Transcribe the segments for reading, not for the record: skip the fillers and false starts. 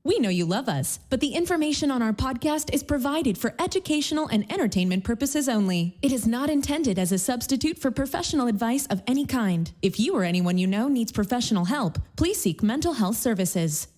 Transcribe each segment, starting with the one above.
We know you love us, but the information on our podcast is provided for educational and entertainment purposes only. It is not intended as a substitute for professional advice of any kind. If you or anyone you know needs professional help, please seek mental health services.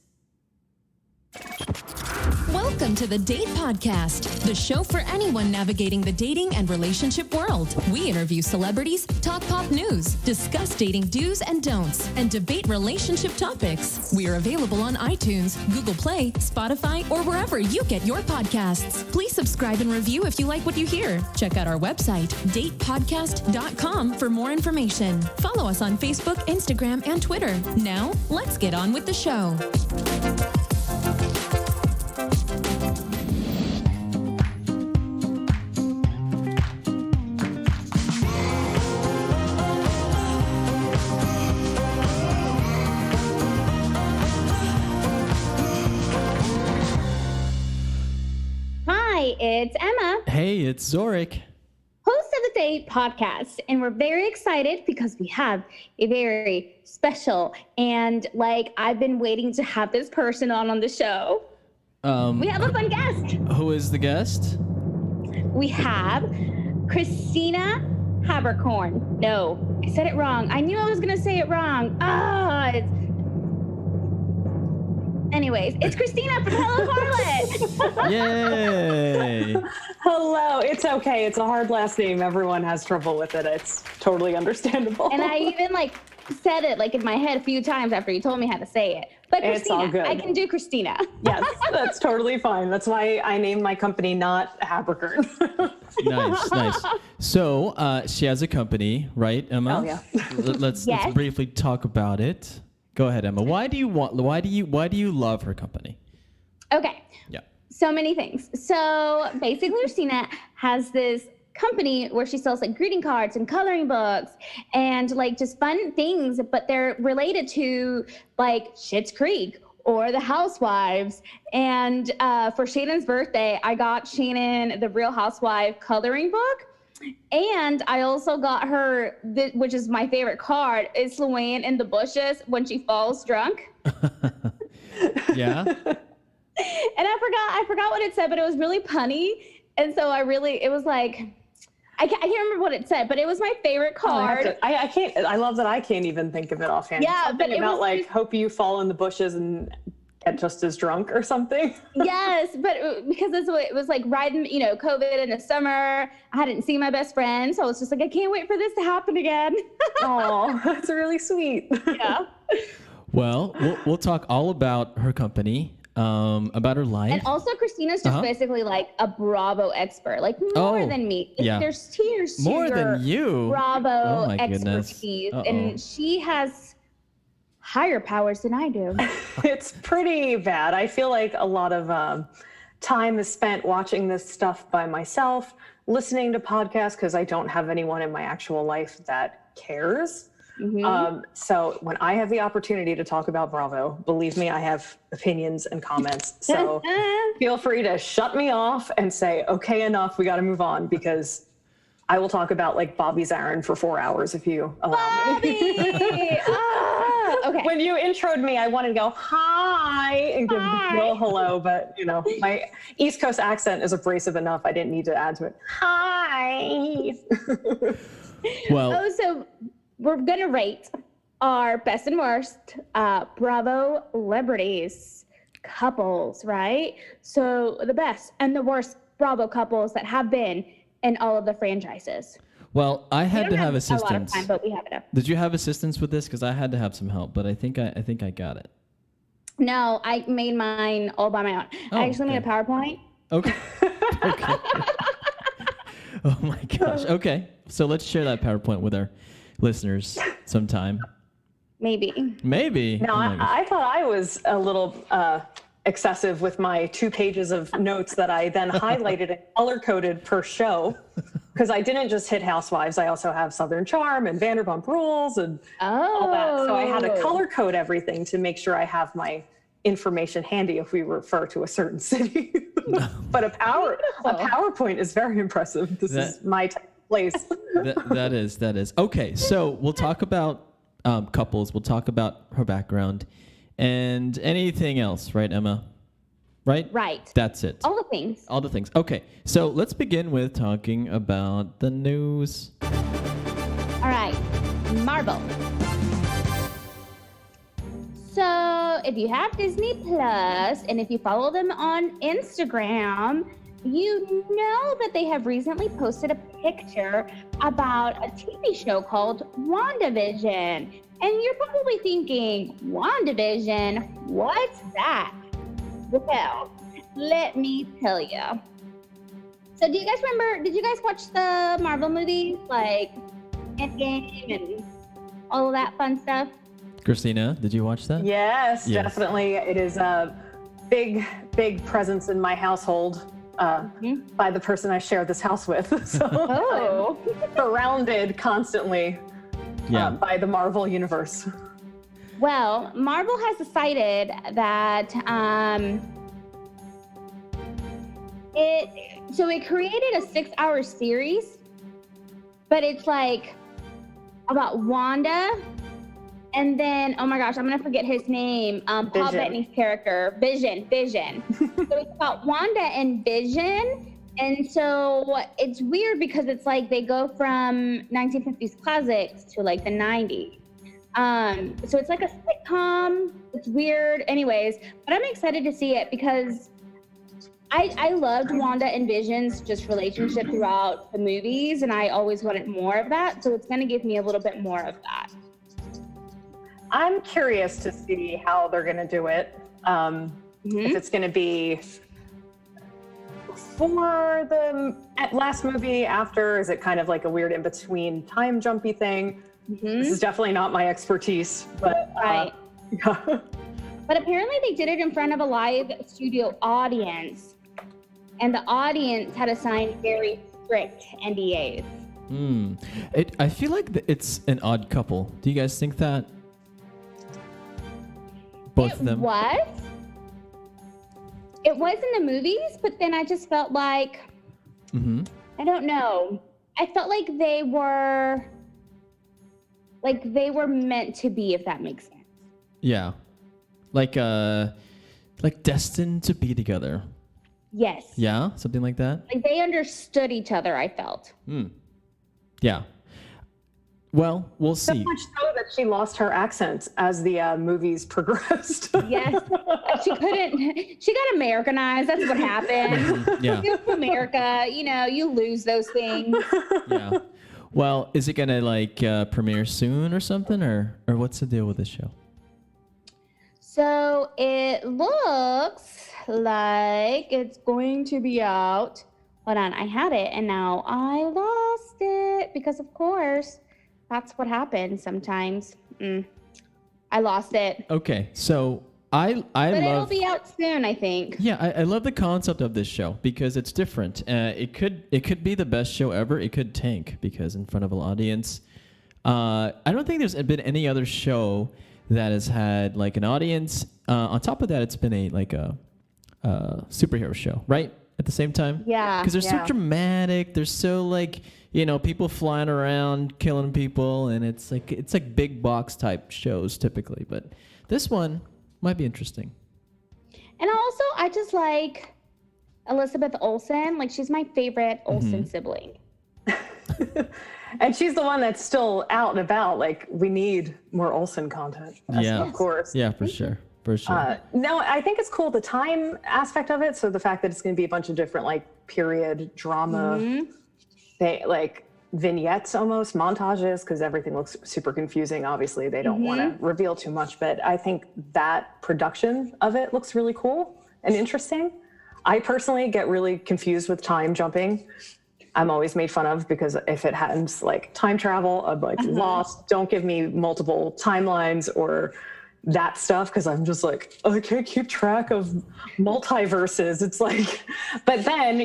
Welcome to the Date Podcast, the show for anyone navigating the dating and relationship world. We interview celebrities, talk pop news, discuss dating do's and don'ts, and debate relationship topics. We are available on iTunes, Google Play, Spotify, or wherever you get your podcasts. Please subscribe and review if you like what you hear. Check out our website, datepodcast.com, for more information. Follow us on Facebook, Instagram, and Twitter. Now, let's get on with the show. It's Emma. Hey, it's Zorric. Host of the Date Podcast. And we're very excited because we have a very special and I've been waiting to have this person on the show. We have a fun guest. Who is the guest? We have Christina Haberken. No, I said it wrong. I knew I was going to say it wrong. Anyways, it's Christina from Hello Harlot. Yay! Hello. It's okay. It's a hard last name. Everyone has trouble with it. It's totally understandable. And I even said it in my head a few times after you told me how to say it. But Christina, it's all good. I can do Christina. Yes, that's totally fine. That's why I named my company not Haberken. Nice. So she has a company, right, Emma? Oh yeah. Let's briefly talk about it. Go ahead, Emma. Why do you love her company? Okay. Yeah. So many things. So basically, Christina has this company where she sells greeting cards and coloring books and just fun things, but they're related to Schitt's Creek or the Housewives. And for Shannon's birthday, I got Shannon the Real Housewife coloring book. And I also got her, which is my favorite card, is Luann in the bushes when she falls drunk. Yeah. And I forgot what it said, but it was really punny. And so it was I can't remember what it said, but it was my favorite card. I can't. I love that I can't even think of it offhand. Yeah, something but it about was hope you fall in the bushes and get just as drunk or something. Yes, but because it was riding, COVID in the summer. I hadn't seen my best friend, so I was just I can't wait for this to happen again. Oh, that's really sweet. Yeah. Well, we'll talk all about her company, about her life. And also, Christina's just basically a Bravo expert, more than me. Yeah. There's tiers to more your than you. Bravo Goodness. expertise, and she has higher powers than I do. It's pretty bad. I feel like a lot of time is spent watching this stuff by myself, listening to podcasts because I don't have anyone in my actual life that cares. Mm-hmm. So when I have the opportunity to talk about Bravo, believe me, I have opinions and comments. So feel free to shut me off and say, okay, enough, we got to move on, because I will talk about Bobby Zarin for 4 hours if you allow me. Okay. When you introed me, I wanted to go, hi, and give the real hello, but my East Coast accent is abrasive enough. I didn't need to add to it. Hi. Well, so we're going to rate our best and worst Bravo celebrities couples, right? So the best and the worst Bravo couples that have been in all of the franchises. Well, I had to have assistance. A lot of time, but we have enough. Did you have assistance with this? Because I had to have some help, but I think I got it. No, I made mine all by my own. I actually made a PowerPoint. Okay. Okay. Oh my gosh. Okay. So let's share that PowerPoint with our listeners sometime. Maybe. No, I thought I was a little excessive with my 2 pages of notes that I then highlighted and color-coded per show, because I didn't just hit Housewives. I also have Southern Charm and Vanderpump Rules and all that. So I had to color code everything to make sure I have my information handy if we refer to a certain city. But a PowerPoint is very impressive. This is my place. That is. Okay, so we'll talk about couples. We'll talk about her background. And anything else, right, Emma? right? Right. That's it. All the things. All the things. Okay, so let's begin with talking about the news. All right. Marvel. So if you have Disney Plus and if you follow them on Instagram, you know that they have recently posted a picture about a TV show called WandaVision. And you're probably thinking, WandaVision? What's that? Well, let me tell you. So do you guys remember, did you guys watch the Marvel movies like Endgame and all of that fun stuff? Christina, did you watch that? Yes, definitely. It is a big presence in my household by the person I share this house with. So I'm surrounded constantly by the Marvel universe. Well, Marvel has decided that it created a 6-hour series, but it's like about Wanda. And then, oh my gosh, I'm going to forget his name. Paul Bettany's character, Vision. So it's about Wanda and Vision. And so it's weird because it's like they go from 1950s classics to like the 90s. So it's like a sitcom. It's weird. Anyways, but I'm excited to see it because I loved Wanda and Vision's just relationship throughout the movies. And I always wanted more of that. So it's going to give me a little bit more of that. I'm curious to see how they're going to do it. If it's going to be for the last movie, after, is it kind of like a weird in-between time jumpy thing? This is definitely not my expertise, but right. But apparently they did it in front of a live studio audience, and the audience had to sign very strict NDAs. I feel like it's an odd couple. Do you guys think that? Both of them. It was in the movies, but then I just felt like, I don't know. I felt like they were meant to be, if that makes sense. Yeah. Like destined to be together. Yes. Yeah, something like that. Like they understood each other, I felt. Yeah. Well, we'll see. So much so that she lost her accent as the movies progressed. Yes. She got Americanized. That's what happened. Yeah. America, you lose those things. Yeah. Well, is it gonna premiere soon or something, or what's the deal with this show? So it looks like it's going to be out. Hold on, I had it and now I lost it because of course that's what happens sometimes. I lost it. Okay, so I but love. It'll be out soon, I think. Yeah, I love the concept of this show because it's different. It could be the best show ever. It could tank because in front of an audience. I don't think there's been any other show that has had like an audience. On top of that, it's been a superhero show, right? At the same time, yeah, because they're so dramatic. They're so people flying around, killing people, and it's like big box type shows typically. But this one might be interesting. And also, I just like Elizabeth Olsen. Like she's my favorite Olsen sibling. And she's the one that's still out and about. Like we need more Olsen content. Of course. Yeah, for sure. For sure. No, I think it's cool, the time aspect of it. So the fact that it's going to be a bunch of different period drama, vignettes, almost montages, because everything looks super confusing. Obviously, they don't want to reveal too much, but I think that production of it looks really cool and interesting. I personally get really confused with time jumping. I'm always made fun of because if it happens time travel, I'm lost. Don't give me multiple timelines or that stuff because I'm just I can't keep track of multiverses. It's but then,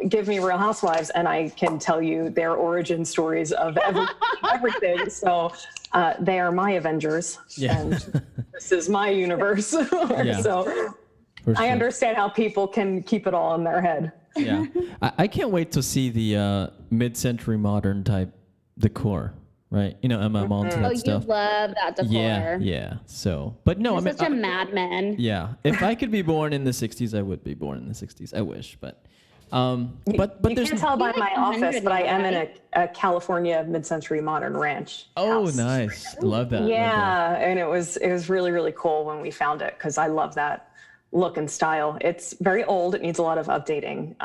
give me Real Housewives and I can tell you their origin stories of everything. So they are my Avengers and this is my universe. Yeah. So For sure. I understand how people can keep it all in their head. Yeah. I can't wait to see the mid-century modern type decor. right? You know, Emma, I'm all into Oh, that you stuff. love that decor. Yeah. So, but no, You're I mean, such a madman. yeah. If I could be born in the '60s, I would be born in the '60s. I wish, but You there's can't tell by like my 100 office, but I am in right? a California mid-century modern ranch. oh, house. nice. Love that. Love that. Yeah, and it was really, really cool when we found it because I love that look and style. It's very old. It needs a lot of updating,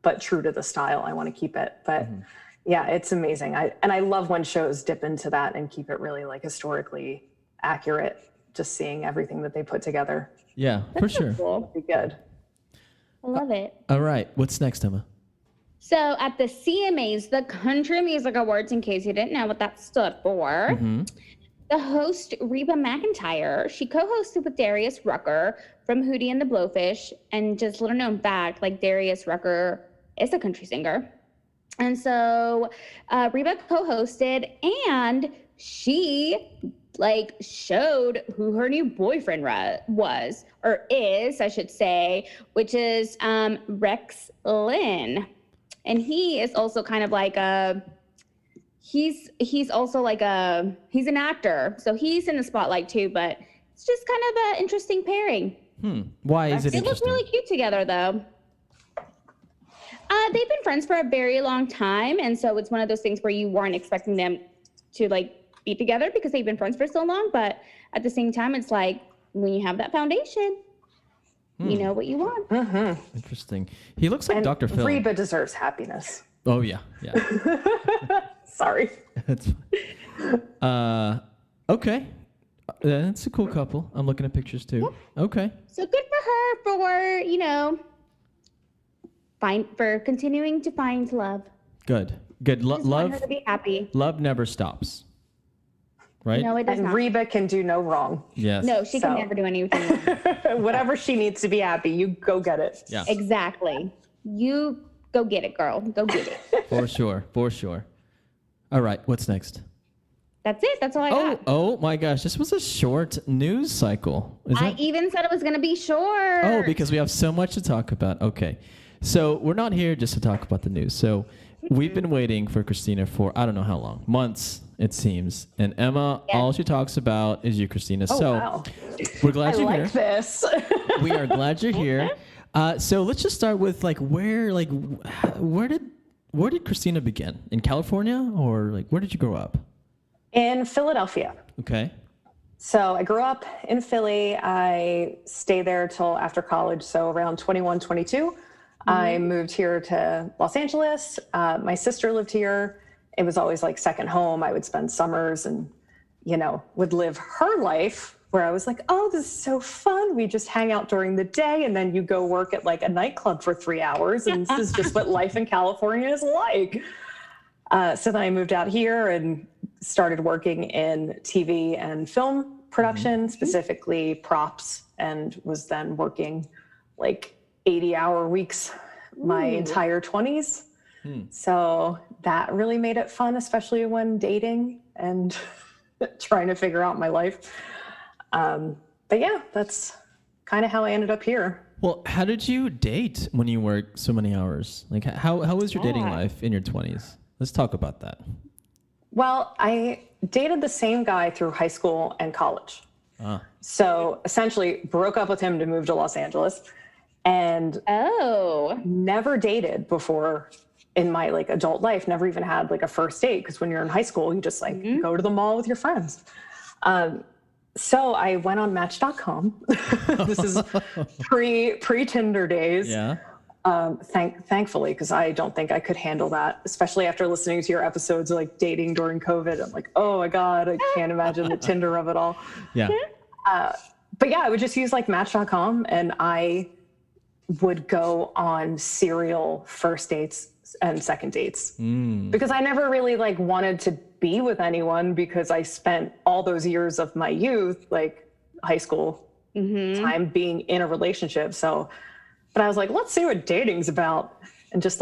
but true to the style. I want to keep it. But yeah, it's amazing. I love when shows dip into that and keep it really like historically accurate. Just seeing everything that they put together. Yeah, for sure. Cool. Pretty good. I love it. All right. What's next, Emma? So at the CMAs, the Country Music Awards, in case you didn't know what that stood for, the host, Reba McEntire, she co-hosted with Darius Rucker from Hootie and the Blowfish. And just little known fact, like Darius Rucker is a country singer. And so Reba co-hosted, and she like showed who her new boyfriend was, or is, I should say, which is Rex Lynn. And he is also kind of like he's an actor. So he's in the spotlight too, but it's just kind of an interesting pairing. Why is it They look interesting? really cute together though. They've been friends for a very long time. And so it's one of those things where you weren't expecting them to like be together because they've been friends for so long. But at the same time, it's like when you have that foundation, you know what you want. Interesting. He looks like And Dr. Phil. Reba deserves happiness. Oh, yeah. Sorry. That's okay. That's a cool couple. I'm looking at pictures too. Okay. So good for her for continuing to find love. Good. Just want her to be happy. Love never stops. Right? No, it does And not. Reba can do no wrong. Yes. No, she can So- never do anything wrong. Whatever she needs to be happy, you go get it. Yeah. Exactly. You go get it, girl. Go get it. For sure. For sure. All right. What's next? That's it. That's all I got. Oh my gosh. This was a short news cycle. I even said it was going to be short. Oh, because we have so much to talk about. Okay. So we're not here just to talk about the news. So we've been waiting for Christina for I don't know how long. Months, it seems. And Emma, all she talks about is you, Christina. So Wow. we're glad I you're like here. this. We are glad you're here. So let's just start with where did Christina begin? In California, or where did you grow up? In Philadelphia. Okay. So I grew up in Philly. I stayed there till after college. So around 21, 22, I moved here to Los Angeles. My sister lived here. It was always like second home. I would spend summers and, would live her life where I was like, oh, this is so fun. We just hang out during the day and then you go work at like a nightclub for 3 hours. And this is just what life in California is like. So then I moved out here and started working in TV and film production, specifically props, and was then working like 80-hour weeks my entire 20s. So that really made it fun, especially when dating and trying to figure out my life. But yeah, that's kind of how I ended up here. Well, how did you date when you worked so many hours? How was your dating life in your 20s? Let's talk about that. Well, I dated the same guy through high school and college. So essentially broke up with him to move to Los Angeles and never dated before in my adult life, never even had a first date. Cause when you're in high school, you just go to the mall with your friends. So I went on Match.com. This is pre Tinder days. Yeah. Thankfully, because I don't think I could handle that, especially after listening to your episodes dating during COVID. I'm like, oh my God, I can't imagine the Tinder of it all. Yeah. But yeah, I would just use Match.com, and I would go on serial first dates and second dates because I never really wanted to be with anyone because I spent all those years of my youth, high school time, being in a relationship. So, but I was like, let's see what dating's about, and just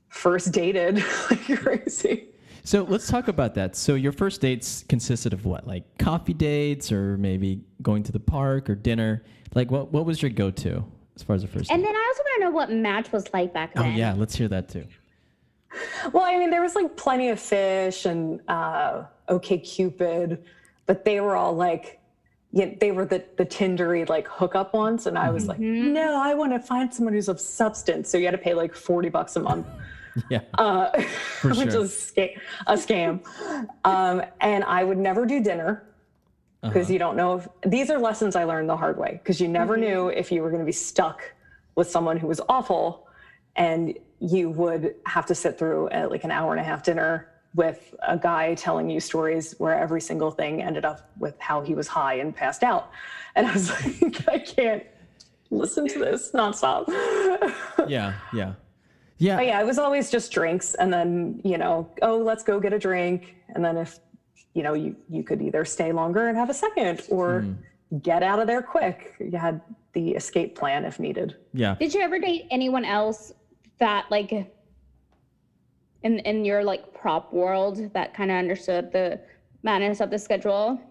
first dated like crazy. So let's talk about that. So your first dates consisted of what? Coffee dates, or maybe going to the park or dinner? What was your go-to as far as the first date? And then I also want to know what Match was like back then. Oh yeah, let's hear that too. Well, I mean, there was like Plenty of Fish and OK Cupid, but they were all like, yeah, they were the Tindery like hookup ones. And I was like, no, I want to find someone who's of substance. So you had to pay like $40 a month. Yeah, Which is a scam. And I would never do dinner because you don't know if these are lessons I learned the hard way, because you never knew if you were going to be stuck with someone who was awful, and you would have to sit through like an hour-and-a-half dinner with a guy telling you stories where every single thing ended up with how he was high and passed out. And I was like, I can't listen to this nonstop. Yeah. But yeah, it was always just drinks. And then, let's go get a drink. And then if, you could either stay longer and have a second or get out of there quick. You had the escape plan if needed. Yeah. Did you ever date anyone else that like in your like prop world that kind of understood the madness of the schedule?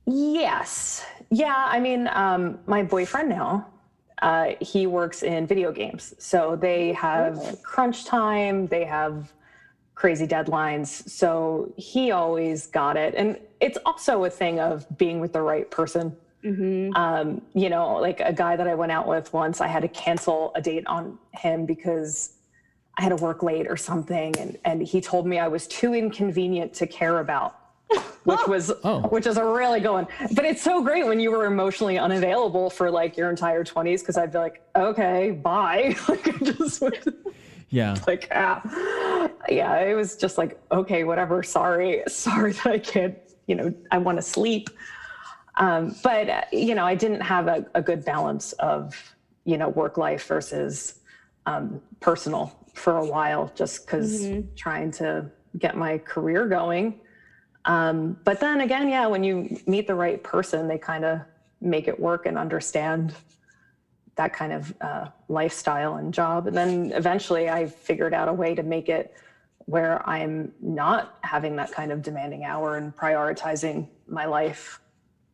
Yes. Yeah. I mean, my boyfriend now, he works in video games. So they have crunch time. They have crazy deadlines. So he always got it. And it's also a thing of being with the right person. Like a guy that I went out with once, I had to cancel a date on him because I had to work late or something. And he told me I was too inconvenient to care about, which is a really good one. But it's so great when you were emotionally unavailable for like your entire 20s. Cause I'd be like, okay, bye. Like I just went, like, yeah, it was just like, okay, whatever. Sorry that I can't, I want to sleep. But I didn't have a good balance of, work life versus personal for a while, just because trying to get my career going. But then again, when you meet the right person, they kind of make it work and understand that kind of lifestyle and job. And then eventually I figured out a way to make it where I'm not having that kind of demanding hour and prioritizing my life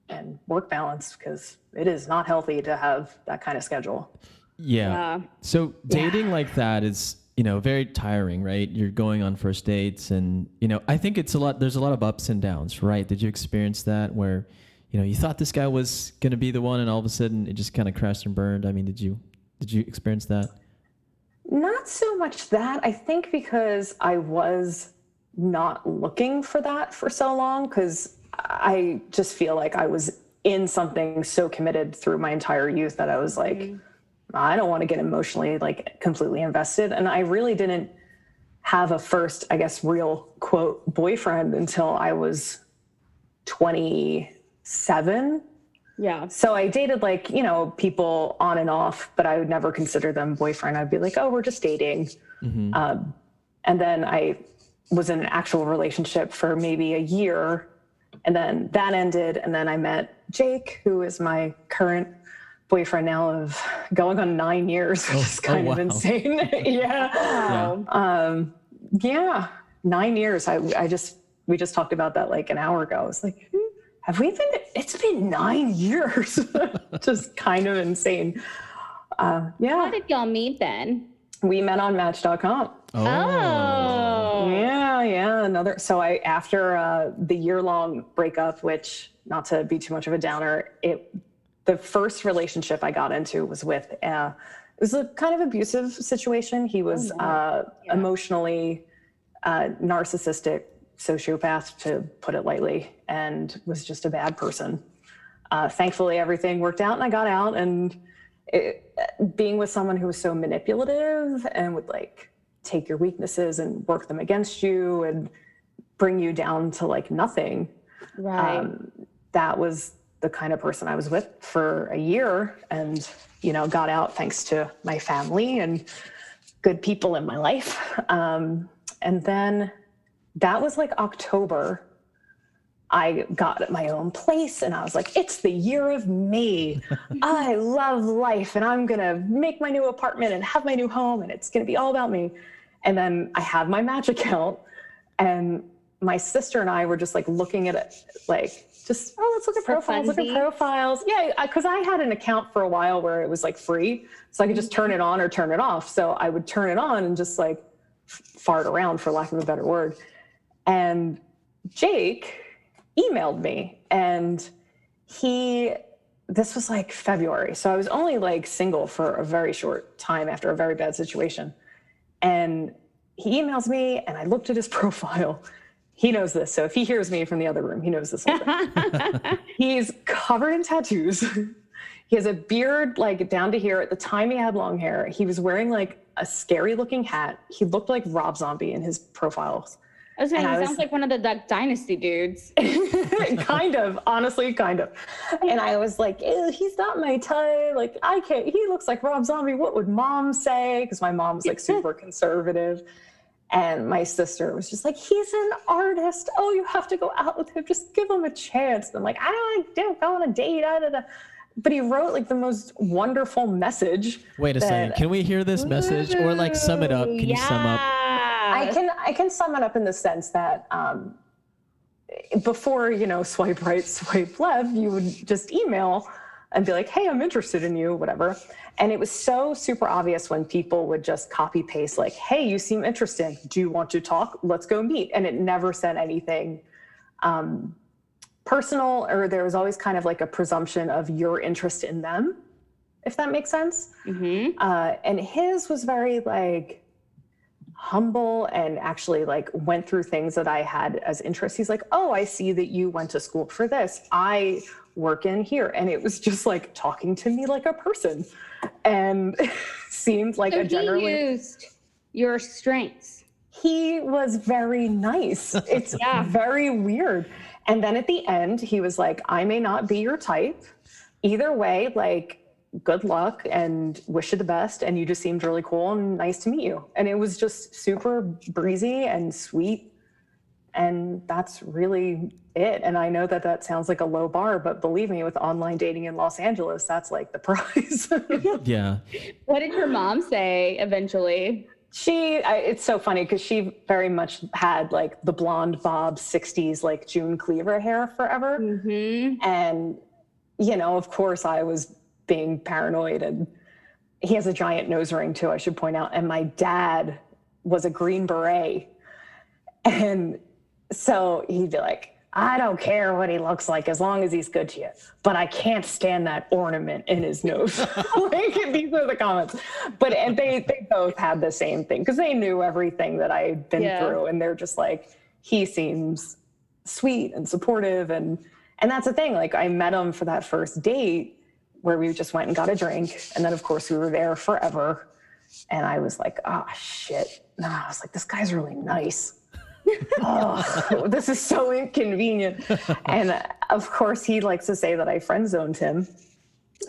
and work balance, because it is not healthy to have that kind of schedule. Yeah. So dating like that is, very tiring, right? You're going on first dates and, I think there's a lot of ups and downs, right? Did you experience that where, you thought this guy was going to be the one and all of a sudden it just kind of crashed and burned? I mean, did you experience that? Not so much that. I think because I was not looking for that for so long, because I just feel like I was in something so committed through my entire youth that I was like, I don't want to get emotionally like completely invested. And I really didn't have a first, I guess, real quote boyfriend until I was 27. Yeah. So I dated like, people on and off, but I would never consider them boyfriend. I'd be like, oh, we're just dating. And then I was in an actual relationship for maybe a year, and then that ended. And then I met Jake, who is my current boyfriend now of going on 9 years, which is kind of insane. Yeah. 9 years. We just talked about that like an hour ago. I was like, it's been 9 years. Just kind of insane. How did y'all meet then? We met on Match.com. Oh. Yeah. After the year-long breakup, which, not to be too much of a downer, the first relationship I got into was with, it was a kind of abusive situation. He was emotionally narcissistic, sociopath, to put it lightly, and was just a bad person. Thankfully, everything worked out and I got out, and being with someone who was so manipulative and would like take your weaknesses and work them against you and bring you down to like nothing. Right. That was the kind of person I was with for a year, and, got out thanks to my family and good people in my life. And then that was like October. I got my own place and I was like, it's the year of me. I love life and I'm going to make my new apartment and have my new home and it's going to be all about me. And then I had my Match account, and my sister and I were just like looking at it, like just, oh, let's look at profiles, look at profiles. Yeah, because I had an account for a while where it was like free, so I could just turn it on or turn it off. So I would turn it on and just like fart around, for lack of a better word. And Jake emailed me, and this was like February. So I was only like single for a very short time after a very bad situation. And he emails me, and I looked at his profile. He knows this. So if he hears me from the other room, he knows this. He's covered in tattoos. He has a beard like down to here. At the time he had long hair. He was wearing like a scary looking hat. He looked like Rob Zombie in his profiles. I was saying, he sounds like one of the Duck Dynasty dudes. Kind of, honestly, kind of. And I was like, ew, he's not my type. Like, I can't, he looks like Rob Zombie. What would mom say? Because my mom was like super conservative. And my sister was just like, he's an artist. Oh, you have to go out with him. Just give him a chance. And I'm like, I don't go on a date. But he wrote like the most wonderful message. Wait a second. Can we hear this message or like sum it up? Can you sum up? I can sum it up in the sense that before, swipe right, swipe left, you would just email and be like, hey, I'm interested in you, whatever. And it was so super obvious when people would just copy paste like, hey, you seem interesting. Do you want to talk? Let's go meet. And it never said anything personal, or there was always kind of like a presumption of your interest in them, if that makes sense. Mm-hmm. And his was very like humble and actually like went through things that I had as interests. He's like, oh, I see that you went to school for this. I work in here. And it was just like talking to me like a person, and seemed like so a generally he used your strengths. He was very nice. It's very weird. And then at the end, he was like, I may not be your type. Either way, like, good luck and wish you the best. And you just seemed really cool and nice to meet you. And it was just super breezy and sweet. And that's really it. And I know that that sounds like a low bar, but believe me, with online dating in Los Angeles, that's like the prize. Yeah. What did your mom say eventually? It's so funny because she very much had like the blonde bob 60s, like June Cleaver hair forever. Mm-hmm. And, of course I was being paranoid, and he has a giant nose ring too, I should point out. And my dad was a Green Beret. And so he'd be like, I don't care what he looks like as long as he's good to you, but I can't stand that ornament in his nose. Like, these are the comments. And they both had the same thing because they knew everything that I'd been through, and they're just like, he seems sweet and supportive. And that's the thing. Like, I met him for that first date where we just went and got a drink. And then of course we were there forever. And I was like, oh shit. No, I was like, this guy's really nice. Oh, this is so inconvenient. And of course he likes to say that I friend zoned him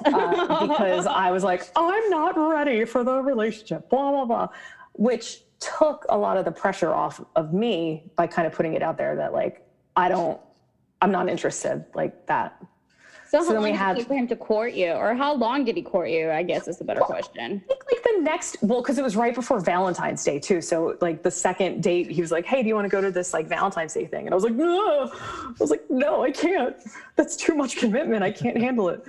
because I was like, I'm not ready for the relationship, blah, blah, blah, which took a lot of the pressure off of me by kind of putting it out there that like, I'm not interested like that. So how long did it take for him to court you? Or how long did he court you, I guess is the better question. I think like the next, because it was right before Valentine's Day too. So like the second date, he was like, hey, do you want to go to this like Valentine's Day thing? And I was like, no. I was like, no, I can't. That's too much commitment. I can't handle it.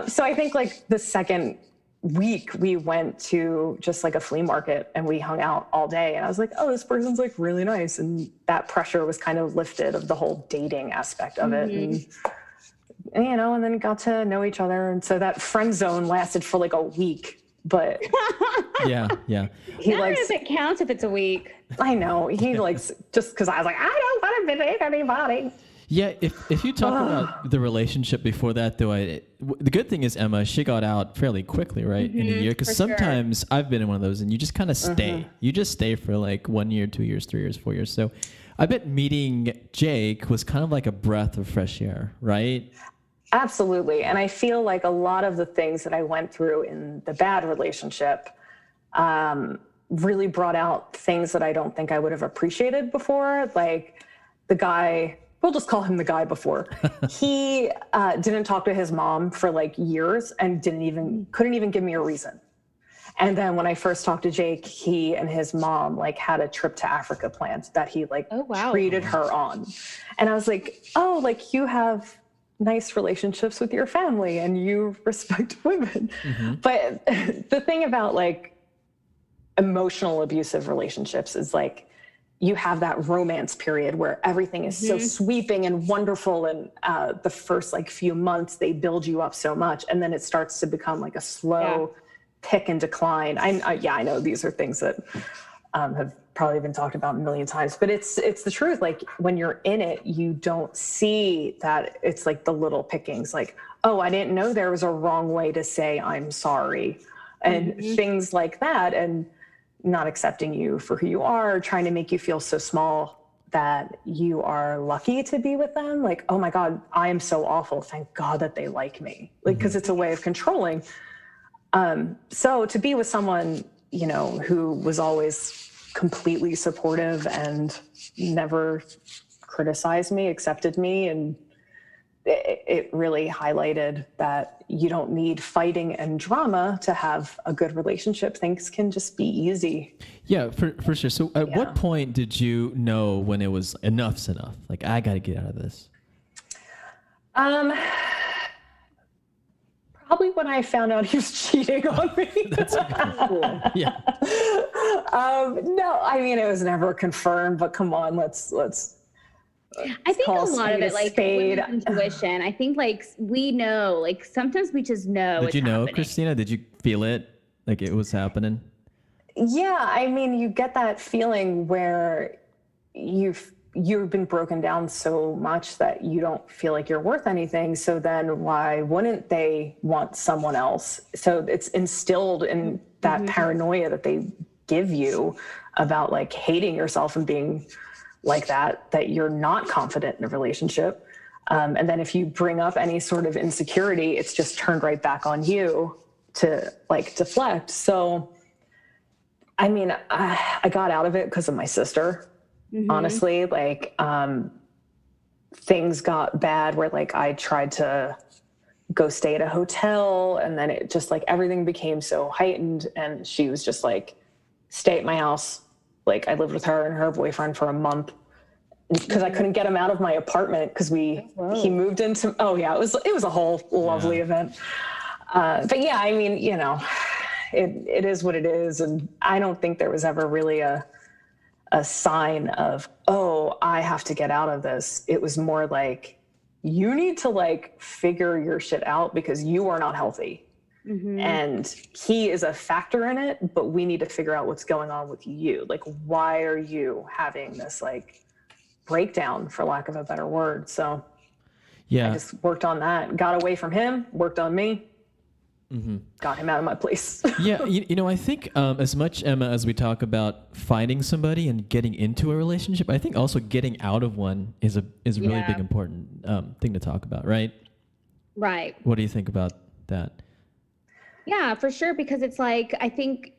So I think like the second week we went to just like a flea market and we hung out all day. And I was like, oh, this person's like really nice. And that pressure was kind of lifted of the whole dating aspect of it. And then got to know each other. And so that friend zone lasted for like a week, but yeah. He likes, if it counts if it's a week. I know he likes, just cause I was like, I don't want to date anybody. Yeah. If you talk about the relationship before that though, the good thing is Emma, she got out fairly quickly, right? In a year. Cause sometimes I've been in one of those and you just kind of stay, you just stay for like 1 year, 2 years, 3 years, 4 years. So I bet meeting Jake was kind of like a breath of fresh air, right? Absolutely. And I feel like a lot of the things that I went through in the bad relationship really brought out things that I don't think I would have appreciated before. Like the guy, we'll just call him the guy before. He didn't talk to his mom for like years and couldn't even give me a reason. And then when I first talked to Jake, he and his mom like had a trip to Africa planned that he like treated her on. And I was like, oh, like you have nice relationships with your family and you respect women. But the thing about like emotional abusive relationships is like you have that romance period where everything is so sweeping and wonderful. And the first like few months, they build you up so much. And then it starts to become like a slow pick and decline. I know these are things that have probably been talked about a million times, but it's the truth. Like when you're in it, you don't see that it's like the little pickings, like, oh, I didn't know there was a wrong way to say I'm sorry and things like that. And not accepting you for who you are, trying to make you feel so small that you are lucky to be with them. Like, oh my God, I am so awful. Thank God that they like me. Like, cause it's a way of controlling. So to be with someone, you know, who was always completely supportive and never criticized me, accepted me. And it really highlighted that you don't need fighting and drama to have a good relationship. Things can just be easy. Yeah, for sure. So at what point did you know when it was enough's enough? Like, I got to get out of this. Probably when I found out he was cheating on me. That's cool. Yeah. No, I mean, it was never confirmed, but come on, let's I think a lot of it, like women's intuition. I think like we know, like sometimes we just know. Did you know, happening. Christina? Did you feel it? Like it was happening? Yeah, I mean, you get that feeling where you've been broken down so much that you don't feel like you're worth anything. So then why wouldn't they want someone else? So it's instilled in that paranoia that they give you about like hating yourself and being like that you're not confident in a relationship. And then if you bring up any sort of insecurity, it's just turned right back on you to like deflect. So, I mean, I got out of it because of my sister, honestly, like, things got bad where like I tried to go stay at a hotel and then it just like everything became so heightened and she was just like, stay at my house. Like I lived with her and her boyfriend for a month because I couldn't get him out of my apartment because he moved into, it was a whole lovely event. But yeah, I mean, you know, it is what it is. And I don't think there was ever really a sign of, oh, I have to get out of this. It was more like, you need to like figure your shit out because you are not healthy. And he is a factor in it, but we need to figure out what's going on with you. Like, why are you having this like breakdown, for lack of a better word? So I just worked on that, got away from him, worked on me, got him out of my place. You know, I think as much, Emma, as we talk about finding somebody and getting into a relationship, I think also getting out of one is a really big important thing to talk about, right? Right. What do you think about that? Yeah, for sure. Because it's like, I think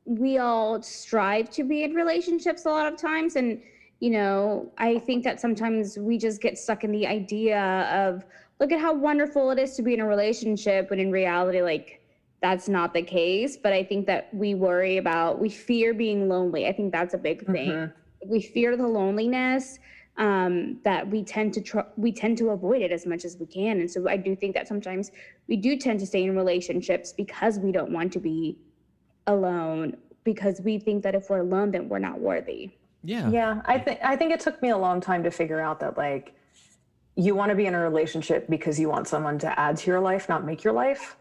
we all strive to be in relationships a lot of times. And, you know, I think that sometimes we just get stuck in the idea of, look at how wonderful it is to be in a relationship. When in reality, like, that's not the case. But I think that we fear being lonely. I think that's a big thing. We fear the loneliness, that we tend to avoid it as much as we can. And so I do think that sometimes we do tend to stay in relationships because we don't want to be alone, because we think that if we're alone, then we're not worthy. Yeah. I think it took me a long time to figure out that like, you want to be in a relationship because you want someone to add to your life, not make your life.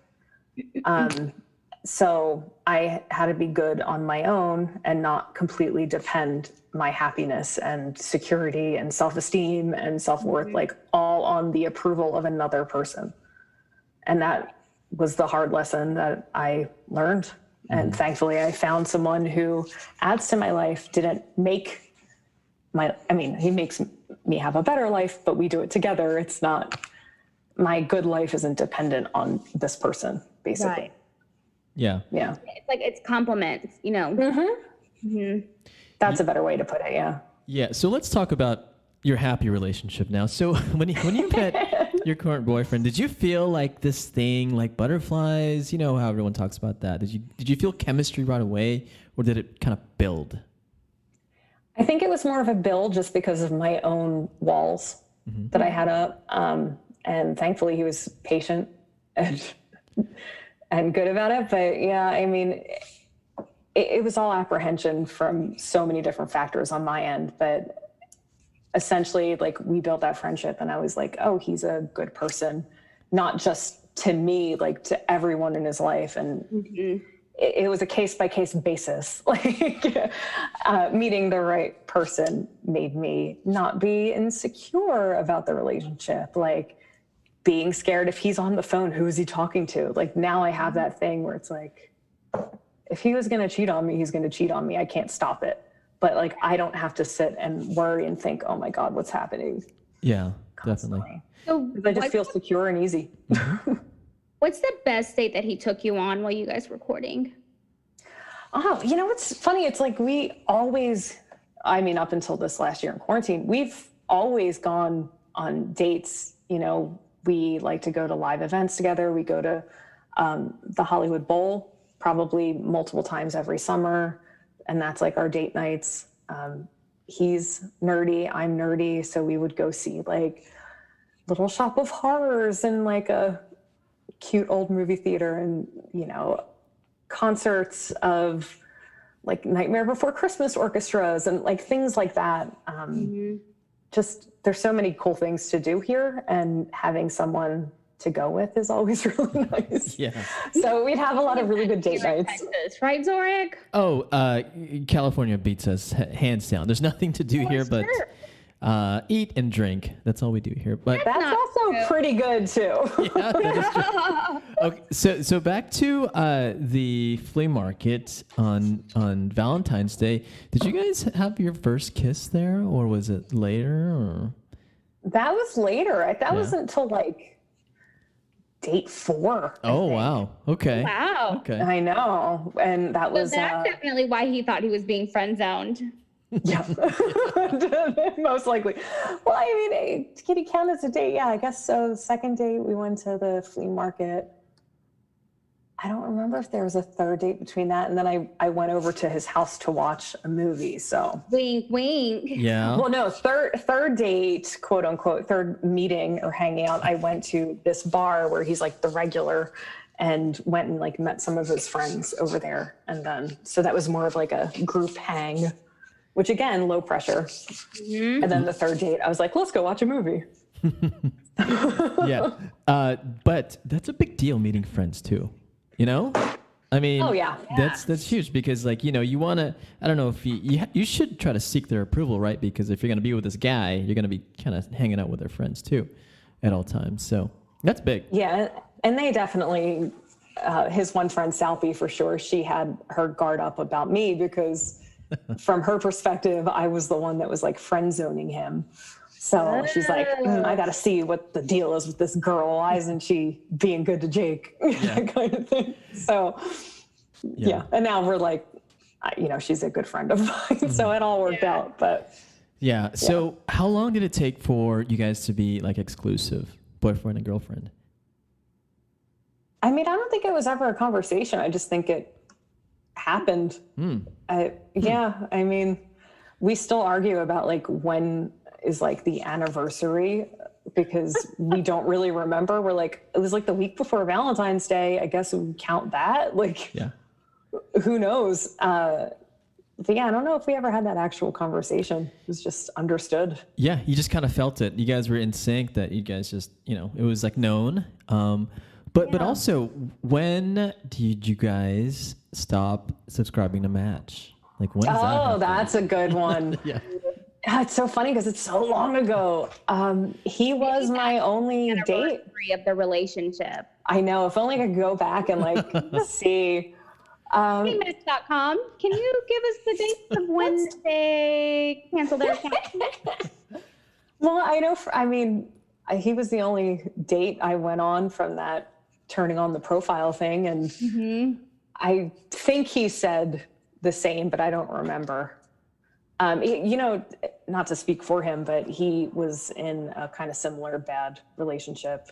So I had to be good on my own and not completely depend my happiness and security and self-esteem and self-worth, like all on the approval of another person. And that was the hard lesson that I learned. And thankfully I found someone who adds to my life, didn't make he makes me have a better life, but we do it together. It's not, my good life isn't dependent on this person, basically. Right. Yeah. It's like, it's compliments, you know? That's a better way to put it. Yeah. Yeah. So let's talk about your happy relationship now. So when you met, your current boyfriend. Did you feel like this thing, like butterflies? You know how everyone talks about that. Did you feel chemistry right away, or did it kind of build? I think it was more of a build just because of my own walls that I had up. And thankfully he was patient and good about it. But yeah, I mean, it was all apprehension from so many different factors on my end. But essentially, like, we built that friendship and I was like, oh, he's a good person, not just to me, like to everyone in his life. And it was a case-by-case basis. Like, meeting the right person made me not be insecure about the relationship. Like, being scared if he's on the phone, who is he talking to? Like, now I have that thing where it's like, if he was going to cheat on me, he's going to cheat on me. I can't stop it. But like, I don't have to sit and worry and think, oh my God, what's happening? Yeah, Constantly. definitely. So I just feel secure and easy. what's the best date that he took you on while you guys were recording? Oh, you know, what's funny? It's like we always, I mean, up until this last year in quarantine, we've always gone on dates. You know, we like to go to live events together. We go to the Hollywood Bowl probably multiple times every summer. And that's like our date nights. He's nerdy, I'm nerdy. So we would go see like Little Shop of Horrors and like a cute old movie theater, and, you know, concerts of like Nightmare Before Christmas orchestras and like things like that. Just, there's so many cool things to do here, and having someone to go with is always really nice. Yeah. So we'd have a lot of really good date nights. Texas, right, Zorric? Oh, California beats us hands down. There's nothing to do here but eat and drink. That's all we do here. But That's also pretty good too. yeah, that is true. Okay, so back to the flea market on Valentine's Day. Did you guys have your first kiss there, or was it later? Or? That was later. That wasn't until like date 4. Oh, wow. Okay. Wow. Okay. I know. And that was that's definitely why he thought he was being friend zoned. yeah. Most likely. Well, I mean, can it count as a date? Yeah, I guess so. Second date, we went to the flea market. I don't remember if there was a third date between that. And then I went over to his house to watch a movie. So Wink, wink. Yeah. well, no, third date, quote unquote, third meeting or hanging out. I went to this bar where he's like the regular, and went and like met some of his friends over there. And then, so that was more of like a group hang, which again, low pressure. And then the third date, I was like, let's go watch a movie. Yeah. But that's a big deal, meeting friends too. You know, I mean, Oh, yeah. that's huge, because like, you know, you want to, I don't know if you should try to seek their approval, right? Because if you're going to be with this guy, you're going to be kind of hanging out with their friends too at all times. So that's big. Yeah. And they definitely, his one friend, Salpy, for sure, she had her guard up about me because from her perspective, I was the one that was like friend zoning him. So she's like, I got to see what the deal is with this girl. Why isn't she being good to Jake? That kind of thing. So, yeah. And now we're like, you know, she's a good friend of mine. So it all worked out. But yeah. So how long did it take for you guys to be like exclusive, boyfriend and girlfriend? I mean, I don't think it was ever a conversation. I just think it happened. Yeah. I mean, we still argue about like when is like the anniversary, because we don't really remember. We're like, it was like the week before Valentine's Day. I guess we would count that. Like, who knows? But yeah, I don't know if we ever had that actual conversation. It was just understood. Yeah, you just kind of felt it. You guys were in sync, that you guys just, you know, it was like known. But also, when did you guys stop subscribing to Match? Like, when? Oh, that's a good one. Yeah. God, it's so funny because it's so long ago. He was my only date Of the relationship. I know. If only I could go back and like see. Match.com. Can you give us the dates of when they canceled their account? Well, I know. I mean, he was the only date I went on from that turning on the profile thing, and I think he said the same, but I don't remember. You know, not to speak for him, but he was in a kind of similar bad relationship,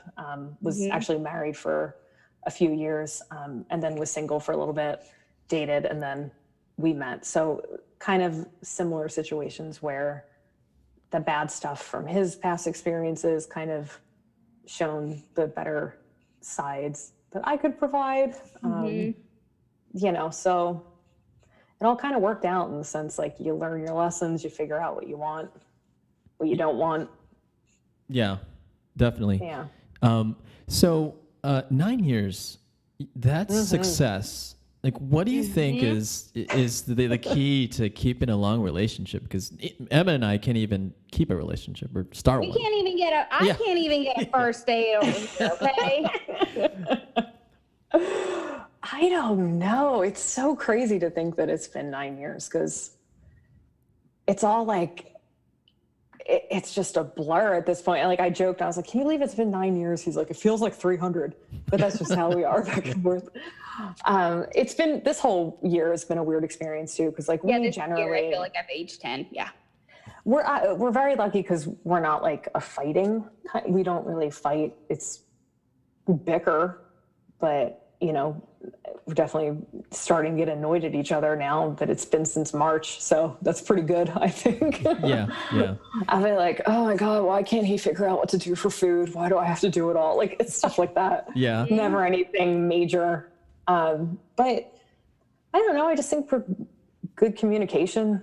was actually married for a few years, and then was single for a little bit, dated, and then we met. So kind of similar situations where the bad stuff from his past experiences kind of shown the better sides that I could provide. You know, so it all kind of worked out in the sense, like, you learn your lessons, you figure out what you want, what you don't want. Yeah, definitely. Yeah. So 9 years, that's success. Like, what do you think is the key to keeping a long relationship? Because Emma and I can't even keep a relationship or start one. I can't even get a first date over here, okay? I don't know. It's so crazy to think that it's been 9 years, because it's all like, it's just a blur at this point. And like, I joked, I was like, can you believe it's been 9 years? He's like, it feels like 300, but that's just how we are back and forth. It's been, this whole year has been a weird experience too. Cause like we generally, year, I feel like I've aged 10. Yeah. We're very lucky because we're not like a fighting. We don't really fight. It's bicker, but you know, we're definitely starting to get annoyed at each other now that it's been since March. So that's pretty good, I think. Yeah. I'll be like, oh my God, why can't he figure out what to do for food? Why do I have to do it all? Like, it's stuff like that. Yeah. Never anything major. But I don't know. I just think for good communication,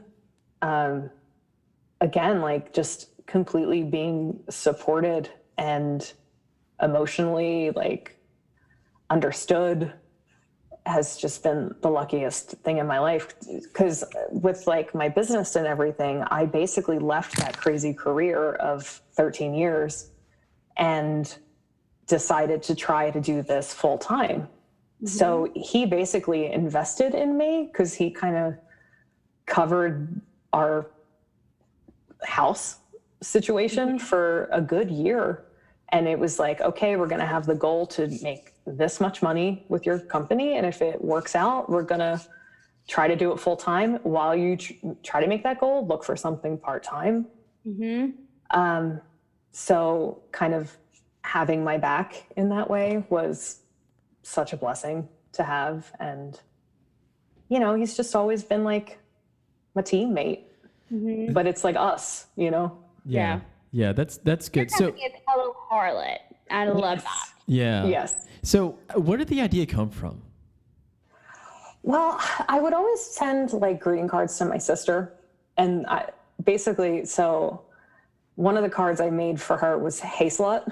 again, like just completely being supported and emotionally like understood has just been the luckiest thing in my life. Because with like my business and everything, I basically left that crazy career of 13 years and decided to try to do this full time. So he basically invested in me because he kind of covered our house situation for a good year. And it was like, okay, we're going to have the goal to make this much money with your company. And if it works out, we're going to try to do it full time. While you try to make that goal, look for something part-time. So kind of having my back in that way was such a blessing to have. And, you know, he's just always been like my teammate, but it's like us, you know? Yeah, that's good. So it's Hello Harlot. I love that. Yeah. Yes. So where did the idea come from? Well, I would always send like greeting cards to my sister. And so one of the cards I made for her was "Hey slut."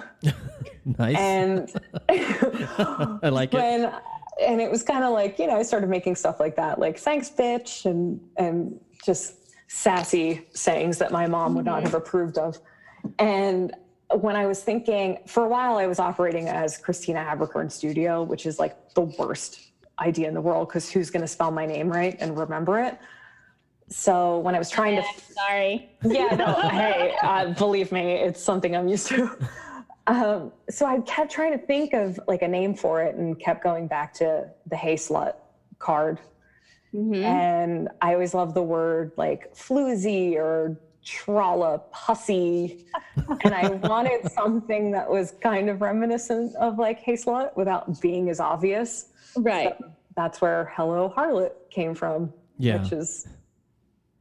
Nice. And I like it. And it was kind of like, you know, I started making stuff like that, like "Thanks, bitch," and just sassy sayings that my mom would not have approved of. And when I was thinking, for a while, I was operating as Christina Haberken Studio, which is like the worst idea in the world because who's going to spell my name right and remember it? So when I was trying Sorry. Yeah, no, hey, believe me, it's something I'm used to. So I kept trying to think of like a name for it and kept going back to the "Hey Slut" card. And I always love the word like floozy or trollop, hussy. And I wanted something that was kind of reminiscent of like "Hey Slut" without being as obvious. Right. So that's where "Hello Harlot" came from, which is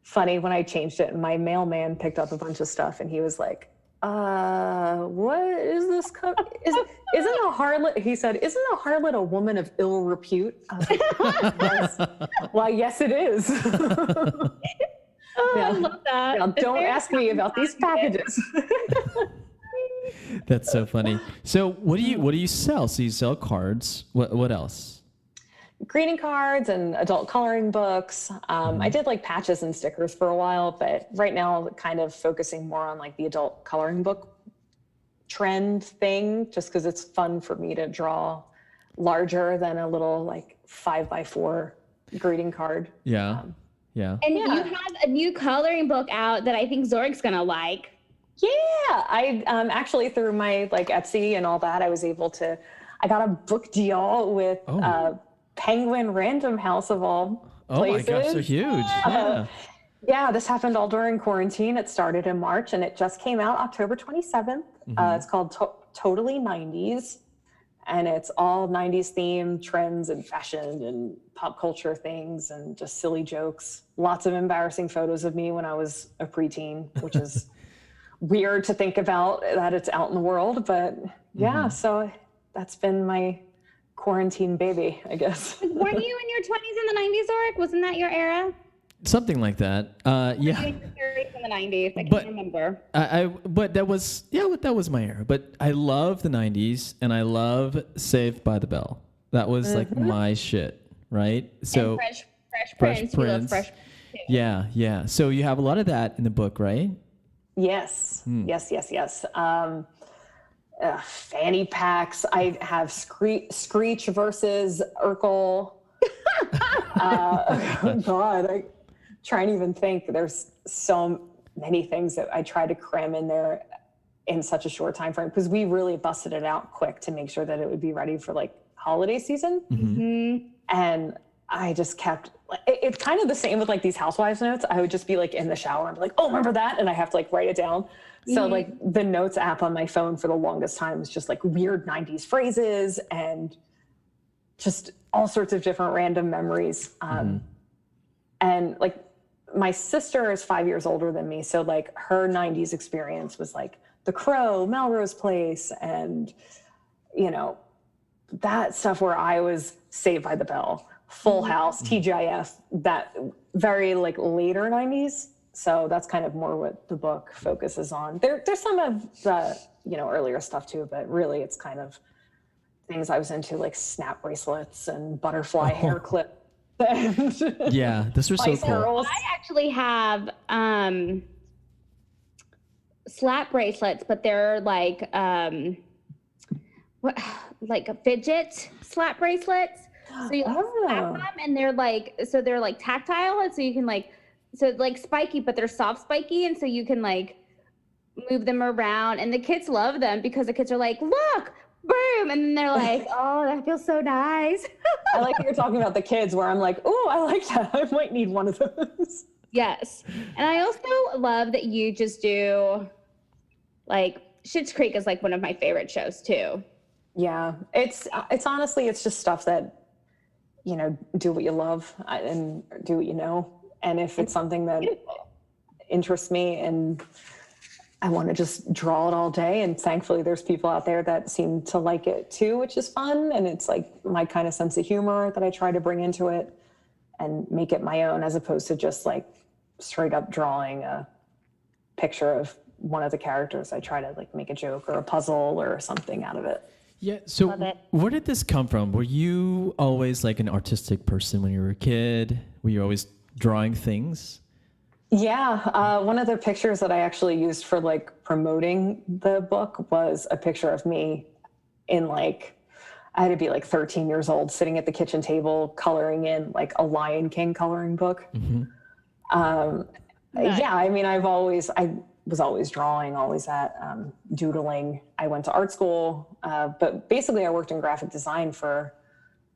funny. When I changed it, my mailman picked up a bunch of stuff and he was like, what is this? Isn't a harlot, he said, isn't a harlot a woman of ill repute? I was like, yes. Why, yes, it is. I love that. Now, don't ask me about these packages. That's so funny. So what do you sell? So you sell cards. What else? Greeting cards and adult coloring books. I did like patches and stickers for a while, but right now kind of focusing more on like the adult coloring book trend thing, just because it's fun for me to draw larger than a little like 5x4 greeting card. Yeah. And you have a new coloring book out that I think Zorric's gonna like. Yeah, I actually through my like Etsy and all that, I got a book deal with Penguin Random House of all places. Oh my gosh, so huge. Yeah, this happened all during quarantine. It started in March and it just came out October 27th. It's called Totally 90s. And it's all 90s themed trends and fashion and pop culture things and just silly jokes. Lots of embarrassing photos of me when I was a preteen, which is weird to think about that it's out in the world. But yeah, so that's been my quarantine baby, I guess. Weren't you in your 20s in the 90s, Zorric? Wasn't that your era? Something like that. Yeah. You in your 30s in the 90s. I can't remember. But that was my era. But I love the 90s and I love Saved by the Bell. That was like my shit, right? So and Fresh Prince. You love Fresh Prince too. Yeah. So you have a lot of that in the book, right? Yes. Yes. Fanny packs. I have Screech versus Urkel. Oh God, I try and even think. There's so many things that I try to cram in there in such a short time frame because we really busted it out quick to make sure that it would be ready for like holiday season. And I just kept. It's kind of the same with like these housewives notes. I would just be like in the shower and be like, oh, remember that? And I have to like write it down. So like the notes app on my phone for the longest time was just like weird 90s phrases and just all sorts of different random memories. And like my sister is 5 years older than me. So like her 90s experience was like The Crow, Melrose Place, and, you know, that stuff where I was Saved by the Bell, Full House, TGIF, that very like later 90s. So that's kind of more what the book focuses on. There's some of the, you know, earlier stuff too, but really it's kind of things I was into, like snap bracelets and butterfly hair clip. Yeah, those are so cool. I actually have slap bracelets, but they're like like fidget slap bracelets. So you slap them and they're like tactile, and so you can like, so like spiky, but they're soft spiky, and so you can like move them around, and the kids love them because the kids are like, look, boom, and then they're like, oh, that feels so nice. I like that you're talking about the kids, where I'm like, oh, I like that. I might need one of those. Yes. And I also love that you just do, like, Schitt's Creek is like one of my favorite shows too. Yeah, it's honestly, it's just stuff that, you know, do what you love and do what you know. And if it's something that interests me and I want to just draw it all day, and thankfully there's people out there that seem to like it too, which is fun. And it's like my kind of sense of humor that I try to bring into it and make it my own, as opposed to just like straight up drawing a picture of one of the characters. I try to like make a joke or a puzzle or something out of it. Yeah. So where did this come from? Were you always like an artistic person when you were a kid? Were you always drawing things? Yeah. One of the pictures that I actually used for like promoting the book was a picture of me in like, I had to be like 13 years old, sitting at the kitchen table, coloring in like a Lion King coloring book. Yeah. I mean, I was always drawing, always at doodling. I went to art school, but basically I worked in graphic design for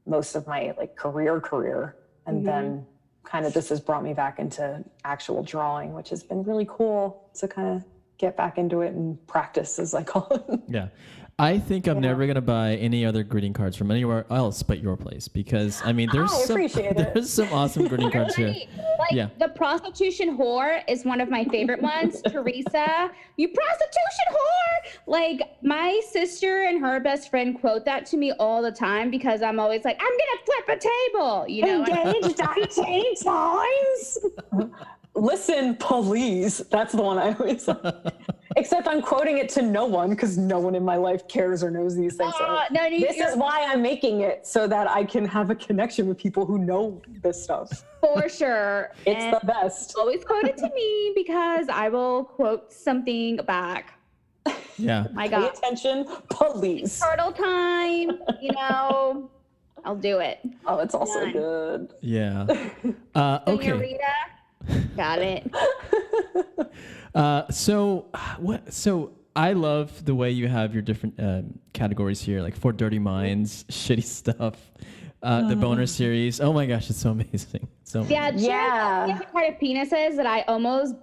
most of my like career. And then kind of this has brought me back into actual drawing, which has been really cool to kind of get back into it and practice, as I call it. Yeah. I think I'm never going to buy any other greeting cards from anywhere else but your place, because I mean, there's some awesome greeting cards here. Like the prostitution whore is one of my favorite ones. Teresa, you prostitution whore. Like my sister and her best friend quote that to me all the time because I'm always like, I'm going to flip a table, you know. Engaged 19 times. Listen, please. That's the one I always except I'm quoting it to no one because no one in my life cares or knows these things. This is why I'm making it, so that I can have a connection with people who know this stuff. For sure. It's the best. Always quote it to me because I will quote something back. Yeah. My God. Pay attention, please. Turtle time, you know. I'll do it. Oh, it's also good. Yeah. Okay. Senorita. Got it. So I love the way you have your different categories here, like For Dirty Minds, shitty stuff, the boner series. Oh my gosh, it's so amazing. So Yeah, Yeah. part of penises that I almost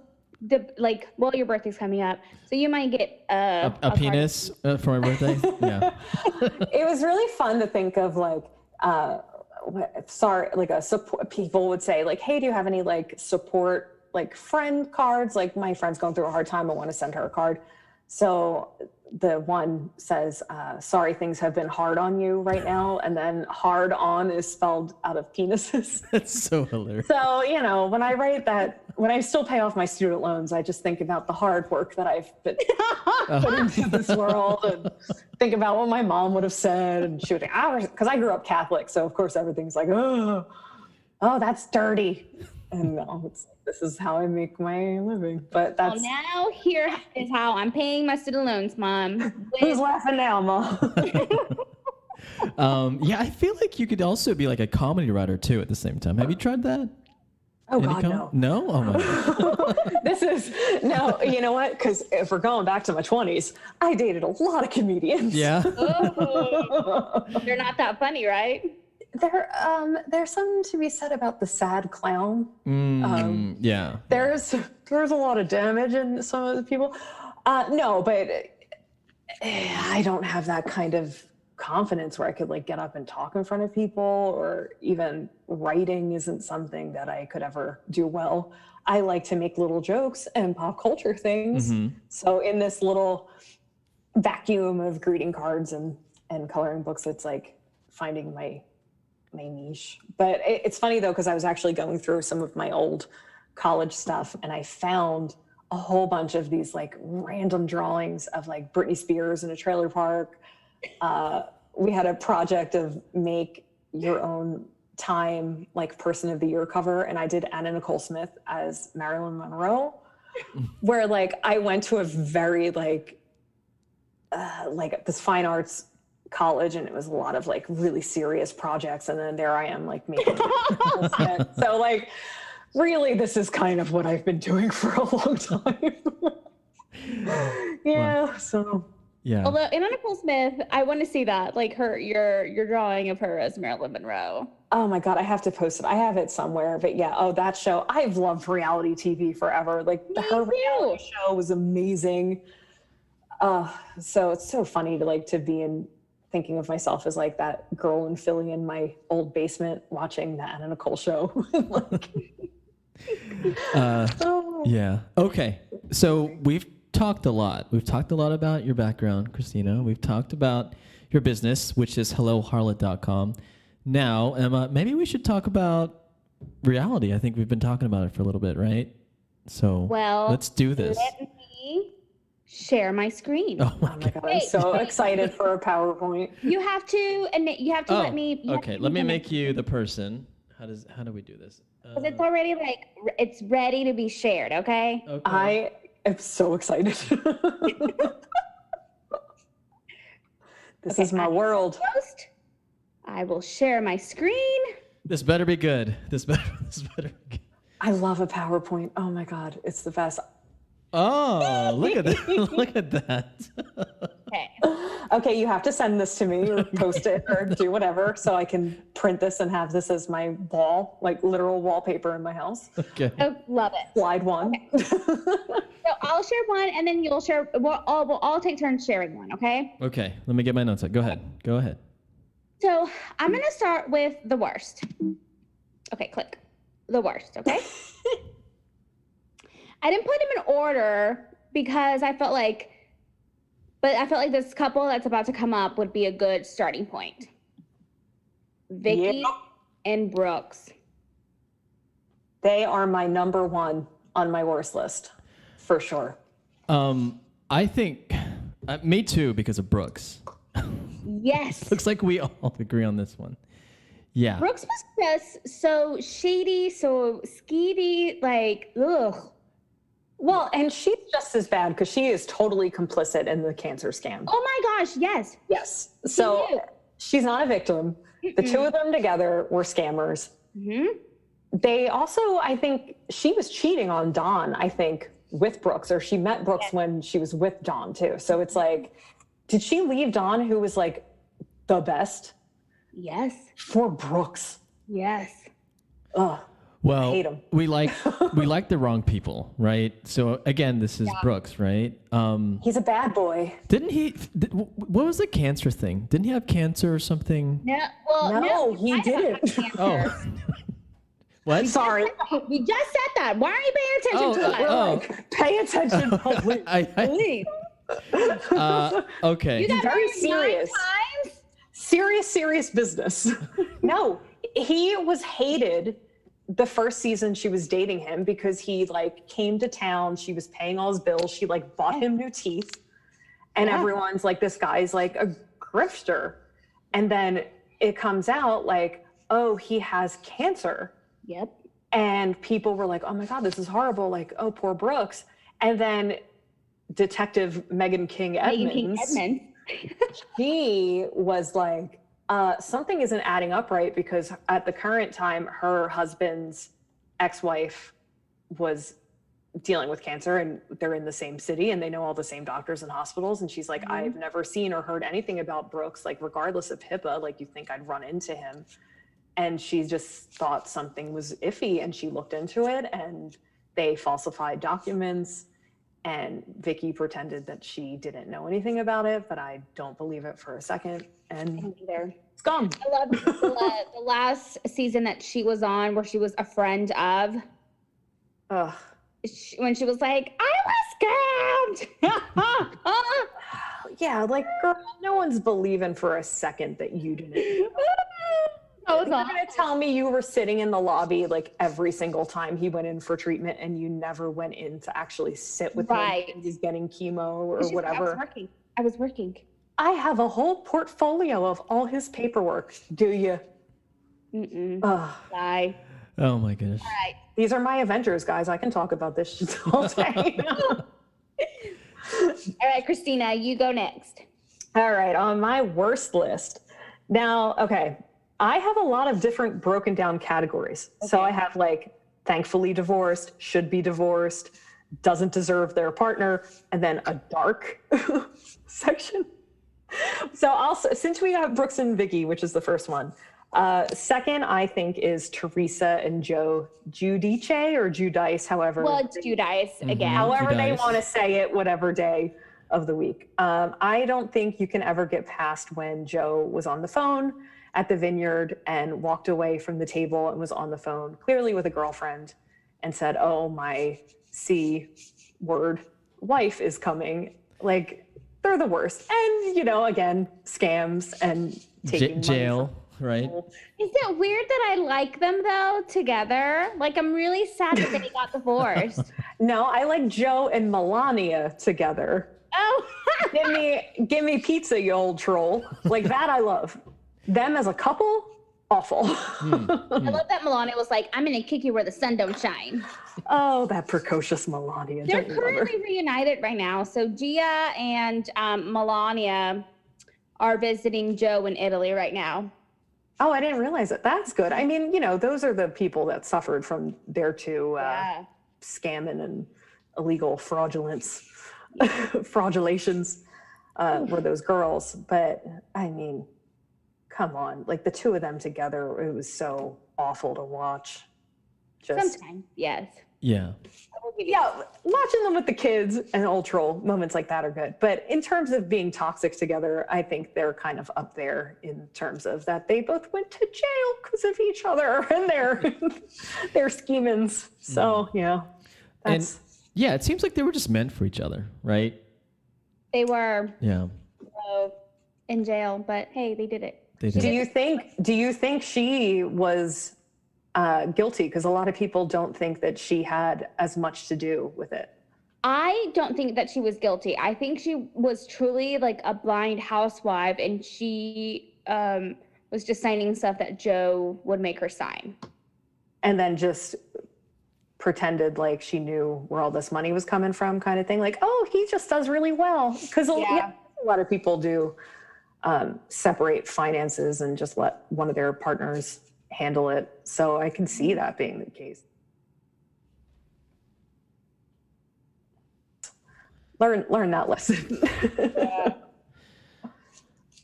well, your birthday's coming up, so you might get a penis for my birthday. Yeah. It was really fun to think of like, people would say like, hey, do you have any like support, like friend cards? Like my friend's going through a hard time. I want to send her a card. So the one says, sorry, things have been hard on you right now. And then hard on is spelled out of penises. That's so hilarious. So, you know, when I write that, when I still pay off my student loans, I just think about the hard work that I've been put into this world and think about what my mom would have said. And she would, because I grew up Catholic. So, of course, everything's like, oh, that's dirty. And no, this is how I make my living. But that's. Well, now here is how I'm paying my student loans, Mom. Who's laughing now, Mom? Yeah, I feel like you could also be like a comedy writer too at the same time. Have you tried that? Oh, God, no. No? Oh, my God. No, you know what? Because if we're going back to my 20s, I dated a lot of comedians. Yeah. They're not that funny, right? There's something to be said about the sad clown. Yeah. There's a lot of damage in some of the people. No, but I don't have that kind of confidence where I could like get up and talk in front of people, or even writing isn't something that I could ever do well. I like to make little jokes and pop culture things. So in this little vacuum of greeting cards and coloring books, it's like finding my niche. But it's funny though, because I was actually going through some of my old college stuff and I found a whole bunch of these like random drawings of like Britney Spears in a trailer park. We had a project of make your own Time like person of the year cover, and I did Anna Nicole Smith as Marilyn Monroe, where like I went to a very like this fine arts college, and it was a lot of like really serious projects, and then there I am like making so like really this is kind of what I've been doing for a long time. Yeah. Wow. So yeah. Although Anna Nicole Smith, I want to see that, like your drawing of her as Marilyn Monroe. Oh my God, I have to post it. I have it somewhere, but yeah. Oh, that show. I've loved reality TV forever. Like her reality show was amazing. So it's so funny to be in, thinking of myself as like that girl in Philly in my old basement watching the Anna Nicole show. Yeah. Okay. So we've talked a lot. We've talked a lot about your background, Christina. We've talked about your business, which is helloharlot.com. Now, Emma, maybe we should talk about reality. I think we've been talking about it for a little bit, right? So let's do this. Let me share my screen. Oh my God. I'm so excited for a PowerPoint. You have to let me. Okay, let me make you the person. How do we do this? Because it's already it's ready to be shared. Okay. I am so excited. This is my world. I will share my screen. This better be good. This better be good. I love a PowerPoint. Oh my God, it's the best. Oh, look at that. Look at that. Okay. Okay, you have to send this to me or post it or do whatever so I can print this and have this as my wall, like literal wallpaper in my house. Okay. Oh, love it. Slide one. Okay. So I'll share one and then you'll share. We'll all take turns sharing one, okay? Okay, let me get my notes out. Go ahead. So I'm going to start with the worst. Okay, click. The worst, okay? I didn't put them in order because I felt like this couple that's about to come up would be a good starting point. Vicky and Brooks. They are my number one on my worst list, for sure. I think, me too, because of Brooks. Yes. Looks like we all agree on this one. Yeah. Brooks was just so shady, so skeevy, like, ugh. Well, and she's just as bad because she is totally complicit in the cancer scam. Oh my gosh, yes. Yes. So she's not a victim. The two of them together were scammers. Mm-hmm. They also, I think, she was cheating on Dawn, I think, with Brooks, or she met Brooks when she was with Dawn too. So it's like, did she leave Dawn, who was like the best? Yes. For Brooks. Yes. Ugh. Well, hate him. we like the wrong people, right? So again, this is Brooks, right? He's a bad boy. Didn't he? What was the cancer thing? Didn't he have cancer or something? No, well, No, he didn't. Oh, what? Sorry. We just said that. Why are you paying attention to us? We're like, pay attention, please. Please. Okay. You got Very married serious. 9 times? Serious business. No, he was hated the first season she was dating him because he like came to town. She was paying all his bills. She like bought him new teeth. And everyone's like, this guy's like a grifter. And then it comes out like, oh, he has cancer. Yep. And people were like, oh my God, this is horrible. Like, oh, poor Brooks. And then Detective Megan King Edmonds, he was like, something isn't adding up right, because at the current time, her husband's ex-wife was dealing with cancer and they're in the same city and they know all the same doctors and hospitals. And she's like, I've never seen or heard anything about Brooks, like regardless of HIPAA, like you think I'd run into him. And she just thought something was iffy and she looked into it and they falsified documents. And Vicky pretended that she didn't know anything about it, but I don't believe it for a second. And it's gone. I love the last season that she was on where she was a friend of. Ugh. When she was like, I was scammed. Yeah, like, girl, no one's believing for a second that you didn't. You're going to tell me you were sitting in the lobby like every single time he went in for treatment and you never went in to actually sit with him when he's getting chemo or whatever. I was working. I have a whole portfolio of all his paperwork. Do you? Bye. Oh my goodness. All right. These are my Avengers, guys. I can talk about this shit all day. All right, Christina, you go next. All right, on my worst list. Now, okay, I have a lot of different broken down categories. Okay. So I have like thankfully divorced, should be divorced, doesn't deserve their partner, and then a dark section. So since we have Brooks and Vicky, which is the first one, second I think is Teresa and Joe Giudice or Giudice, however. Well, it's Giudice again. However Giudice. they want to say it, whatever day of the week. I don't think you can ever get past when Joe was on the phone at the Vineyard and walked away from the table and was on the phone, clearly with a girlfriend, and said, oh, my C word wife is coming. Like, they're the worst. And, you know, again, scams and taking jail, right? Is it weird that I like them, though, together? Like, I'm really sad that they got divorced. No, I like Joe and Melania together. Oh. Give me pizza, you old troll. Like, that I love. Them as a couple, awful. I love that Melania was like, I'm going to kick you where the sun don't shine. Oh, that precocious Melania. They're currently reunited right now. So Gia and Melania are visiting Joe in Italy right now. Oh, I didn't realize it. That's good. I mean, you know, those are the people that suffered from their two scamming and illegal fraudulations were those girls. But I mean, come on, like the two of them together, it was so awful to watch. Sometimes, yes. Yeah. Yeah, watching them with the kids and old troll moments like that are good. But in terms of being toxic together, I think they're kind of up there in terms of that they both went to jail because of each other and their schemings. So, yeah. And yeah, it seems like they were just meant for each other, right? They were in jail, but hey, they did it. They did. Do you think she was guilty? Because a lot of people don't think that she had as much to do with it. I don't think that she was guilty. I think she was truly like a blind housewife, and she was just signing stuff that Joe would make her sign. And then just pretended like she knew where all this money was coming from, kind of thing. Like, oh, he just does really well. Because a lot of people do separate finances and just let one of their partners handle it. So I can see that being the case. Learn that lesson.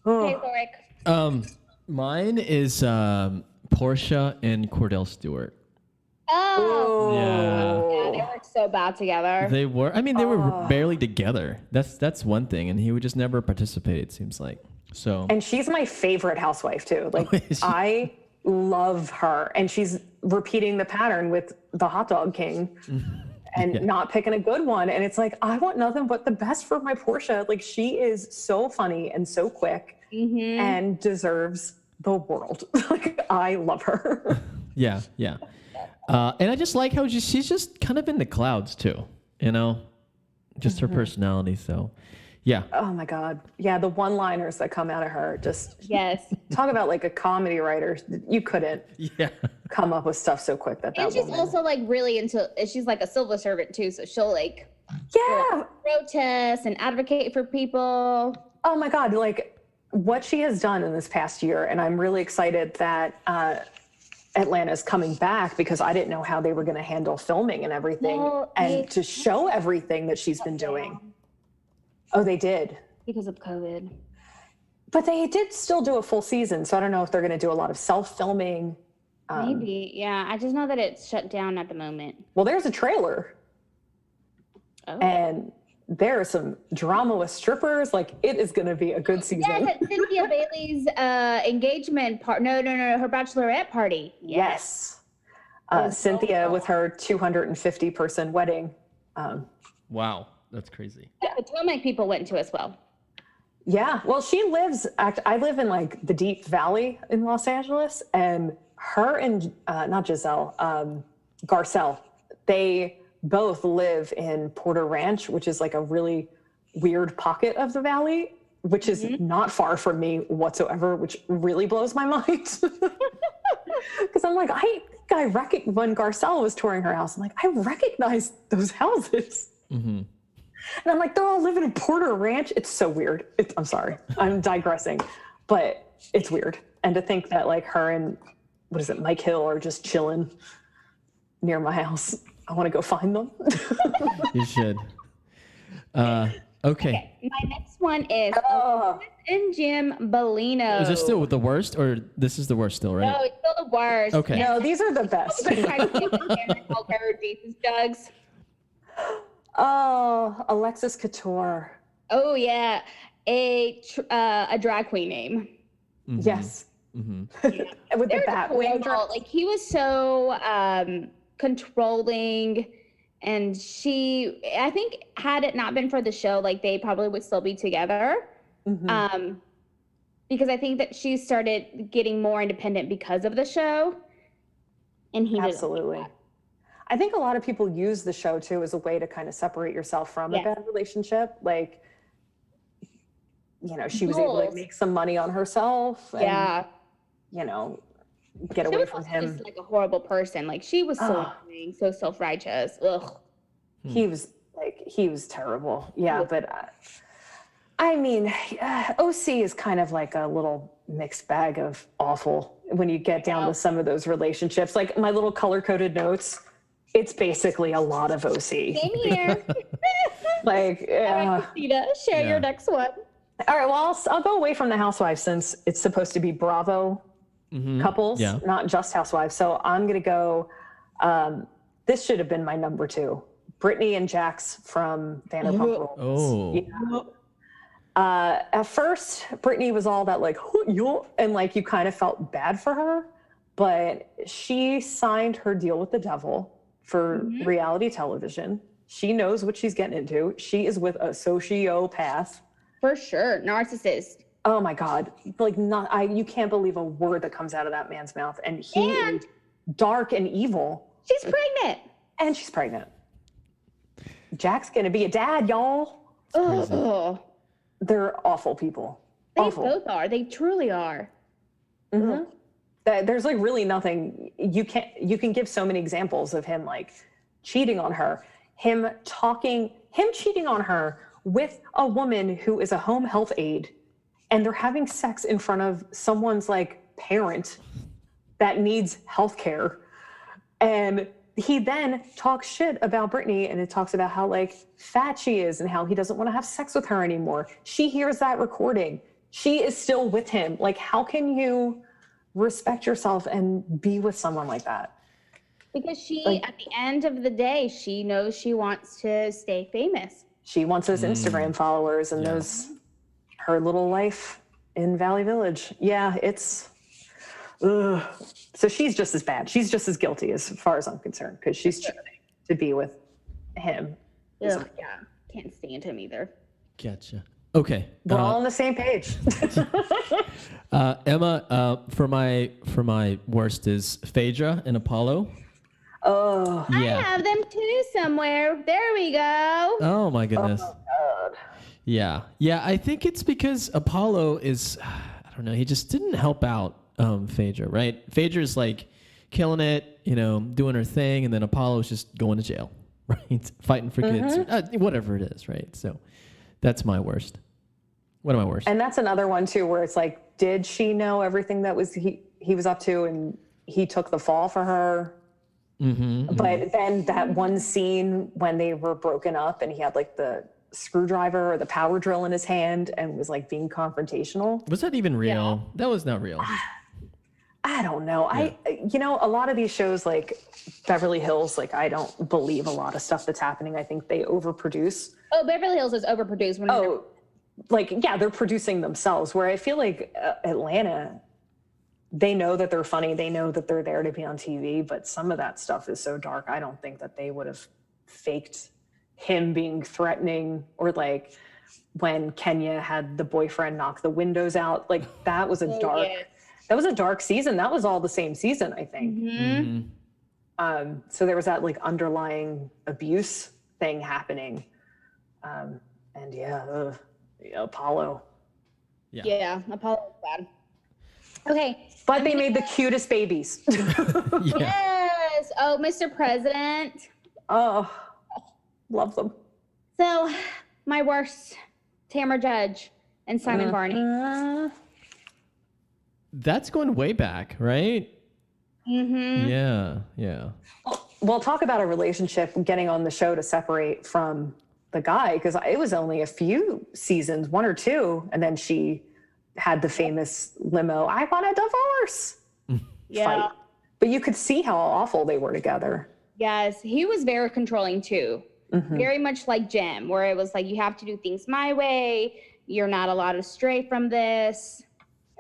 Hey, Zorric. Mine is Portia and Cordell Stewart. Oh, Yeah. yeah, they work so bad together. They were. I mean, they were barely together. That's one thing, and he would just never participate. It seems like so. And she's my favorite housewife too. Like I love her, and she's repeating the pattern with the hot dog king, and not picking a good one. And it's like I want nothing but the best for my Portia. Like she is so funny and so quick, and deserves the world. Like I love her. Yeah. And I just like how she's just kind of in the clouds too, just her personality. So, yeah. Oh my God. Yeah. The one-liners that come out of her, just Yes. talk about like a comedy writer. You couldn't come up with stuff so quick that And she's woman. also like really she's like a civil servant too. So she'll like protest and advocate for people. Oh my God. Like what she has done in this past year. And I'm really excited that, Atlanta's coming back because I didn't know how they were going to handle filming and everything and to show everything that she's been doing. Oh, they did. Because of COVID. But they did still do a full season. So I don't know if they're going to do a lot of self-filming. Maybe. Yeah. I just know that it's shut down at the moment. Well, there's a trailer. Oh. And there are some drama with strippers. Like it is going to be a good season. Yes, it's Cynthia Bailey's engagement No, her bachelorette party. Yes. Cynthia with her 250 person wedding. Wow, that's crazy. The Potomac people went to as well. Yeah. Well, I live in like the Deep Valley in Los Angeles, and her and not Giselle, Garcelle, they both live in Porter Ranch, which is like a really weird pocket of the valley, which is not far from me whatsoever, which really blows my mind. Because I'm like, when Garcelle was touring her house, I'm like, I recognize those houses. And I'm like, they're all living in Porter Ranch. It's so weird. I'm sorry. I'm digressing, but it's weird. And to think that like her and Mike Hill are just chilling near my house. I want to go find them. You should. Okay. My next one is Elizabeth and Jim Bellino. Is this still the worst, or this is the worst still, right? No, it's still the worst. Okay. No, these are the best. Jesus jugs. Oh, Alexis Couture. Oh yeah, a drag queen name. Yes. With the bat wing dress. Like he was so controlling, and I think had it not been for the show, like they probably would still be together. Because I think that she started getting more independent because of the show, and he absolutely. Didn't like that. I think a lot of people use the show too as a way to kind of separate yourself from a bad relationship. Like, she was able to make some money on herself. And, get away from him. Just like a horrible person. Like she was so annoying, so self-righteous. Ugh. He was terrible. Yeah, but I mean, OC is kind of like a little mixed bag of awful when you get down to some of those relationships. Like my little color-coded notes, it's basically a lot of OC. Same here. Like, Christina, share your next one. All right, well, I'll go away from the housewives since it's supposed to be Bravo couples, not just housewives. So I'm going to go, this should have been my number 2. Brittany and Jax from Vanderpump Rules. Oh. Yeah. At first, Brittany was all that like, and like you kind of felt bad for her, but she signed her deal with the devil for reality television. She knows what she's getting into. She is with a sociopath. For sure. Narcissist. Oh my God. Like you can't believe a word that comes out of that man's mouth. And he is dark and evil. She's pregnant. And she's pregnant. Jack's going to be a dad, y'all. Oh. They're awful people. They both are. They truly are. There's like really nothing you can give so many examples of him like cheating on her, him cheating on her with a woman who is a home health aide, and they're having sex in front of someone's like parent that needs health care. And he then talks shit about Brittany, and it talks about how like fat she is and how he doesn't want to have sex with her anymore. She hears that recording. she is still with him. Like, how can you respect yourself and be with someone like that? Because at the end of the day, she knows she wants to stay famous. She wants those Instagram followers and her little life in Valley Village. Yeah, it's... Ugh. So she's just as bad. She's just as guilty as far as I'm concerned, because she's choosing to be with him. Ugh, yeah, can't stand him either. Gotcha. Okay, we're all on the same page. Emma, for my worst is Phaedra and Apollo. Oh, yeah. I have them too somewhere. There we go. Oh my goodness. Oh my God. Yeah. I think it's because Apollo is, I don't know, he just didn't help out Phaedra, right? Phaedra's like killing it, doing her thing, and then Apollo's just going to jail, right? Fighting for kids, whatever it is, right? So that's my worst. One of my worst. And that's another one too, where it's like, did she know everything that he was up to, and he took the fall for her? But then that one scene when they were broken up and he had like the screwdriver or the power drill in his hand and was like being confrontational. Was that even real? Yeah. That was not real. I don't know. Yeah. A lot of these shows like Beverly Hills, like I don't believe a lot of stuff that's happening. I think they overproduce. Oh, Beverly Hills is overproduced. They're producing themselves, where I feel like Atlanta, they know that they're funny. They know that they're there to be on TV, but some of that stuff is so dark. I don't think that they would have faked him being threatening, or like when Kenya had the boyfriend knock the windows out. Like that was a dark season. That was all the same season, I think. So there was that like underlying abuse thing happening. Apollo. Yeah, Apollo's bad. Okay. But they made the cutest babies. Yes. Oh, Mr. President. Oh, love them. So, my worst, Tamra Judge and Simon Barney. That's going way back, right? Yeah. Well, talk about a relationship getting on the show to separate from the guy, because it was only a few seasons, 1 or 2, and then she had the famous limo, I want a divorce fight. But you could see how awful they were together. Yes, he was very controlling too. Very much like Jim, where it was like, you have to do things my way. You're not allowed to stray from this.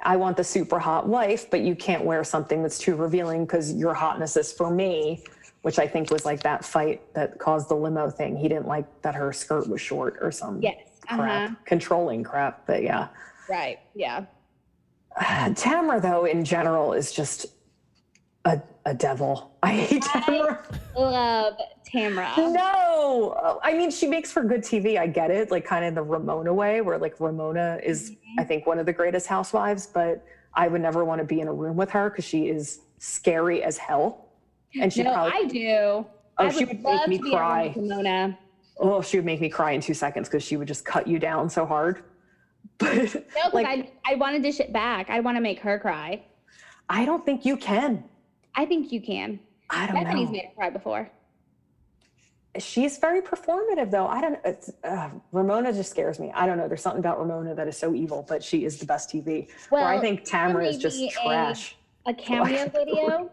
I want the super hot wife, but you can't wear something that's too revealing because your hotness is for me, which I think was like that fight that caused the limo thing. He didn't like that her skirt was short or some crap, controlling crap. But yeah. Right. Yeah. Tamra, though, in general, is just a devil. I hate Tamra. Love Tamra. No, I mean, she makes for good TV. I get it, like kind of the Ramona way, where like Ramona is, I think, one of the greatest housewives, but I would never want to be in a room with her because she is scary as hell. And she I do. Oh, she would make me cry. Ramona. Oh, she would make me cry in 2 seconds because she would just cut you down so hard. But no, like, I want to dish it back. I want to make her cry. I don't think you can. I think you can. I don't know. Bethany's made her cry before. She's very performative, though. I don't. Ramona just scares me. I don't know. There's something about Ramona that is so evil, but she is the best TV. Well, where I think Tamra is just trash. A cameo video.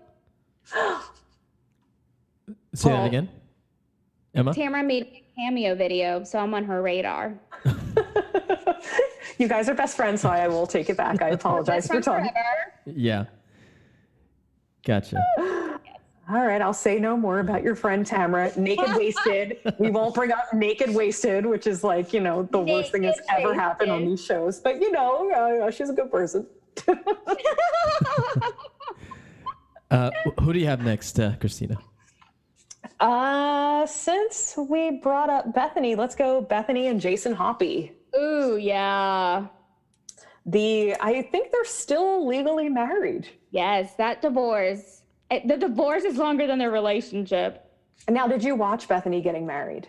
Say that again, Emma. Tamra made a cameo video, so I'm on her radar. You guys are best friends, so I will take it back. I apologize for talking. Yeah. Gotcha. All right, I'll say no more about your friend Tamra. Naked Wasted. We won't bring up Naked Wasted, which is like, the worst thing that's ever happened on these shows. But, she's a good person. Who do you have next, Christina? Since we brought up Bethany, let's go Bethany and Jason Hoppy. Ooh, yeah. I think they're still legally married. Yes, that divorce. The divorce is longer than their relationship. Now, did you watch Bethany getting married?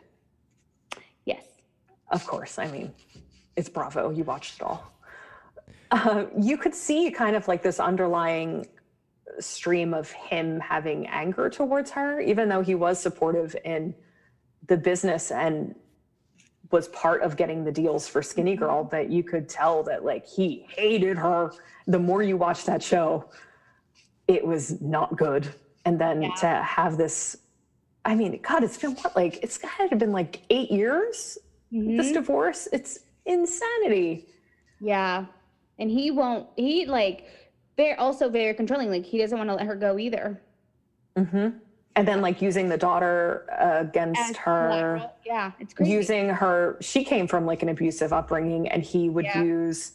Yes. Of course. I mean, it's Bravo. You watched it all. You could see kind of like this underlying stream of him having anger towards her, even though he was supportive in the business and was part of getting the deals for Skinny Girl, that you could tell that like he hated her. The more you watch that show, it was not good. And then to have this, I mean, God, it's been what, like, it's had to have been like 8 years, this divorce. It's insanity. Yeah. And they're also very controlling. Like, he doesn't want to let her go either. And then like using the daughter against her. Yeah, it's crazy. Using her, she came from like an abusive upbringing, and he would use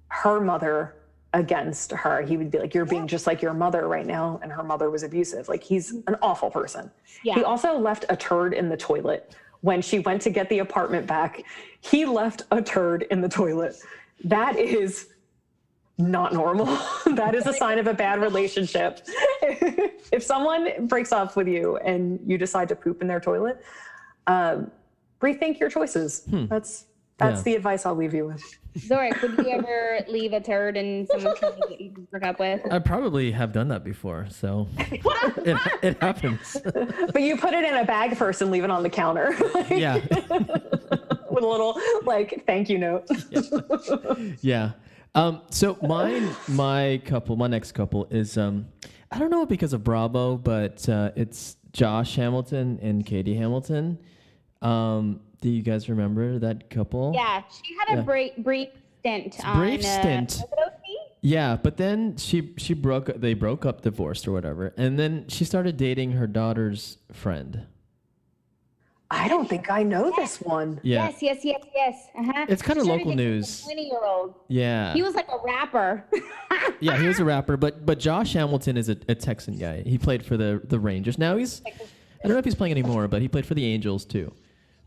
her mother against her. He would be like, you're being just like your mother right now. And her mother was abusive. Like, he's an awful person. Yeah. He also left a turd in the toilet. When she went to get the apartment back, he left a turd in the toilet. That is not normal. That is a sign of a bad relationship. If someone breaks up with you and you decide to poop in their toilet, rethink your choices. That's the advice I'll leave you with. Zorric, would you ever leave a turd in someone's toilet that you broke up with? I probably have done that before, so it happens. But you put it in a bag first and leave it on the counter. Yeah. With a little like thank you note. Yeah. So my next couple is I don't know because of Bravo, but it's Josh Hamilton and Katie Hamilton. Do you guys remember that couple? Yeah, she had a brief stint. Yeah, but then they broke up, divorced or whatever, and then she started dating her daughter's friend. I don't think I know this one. Yeah. Yes. Uh-huh. It's kind of local news. 20-year-old. Yeah. He was like a rapper. Yeah, he was a rapper, but Josh Hamilton is a Texan guy. He played for the Rangers. Now I don't know if he's playing anymore, but he played for the Angels too.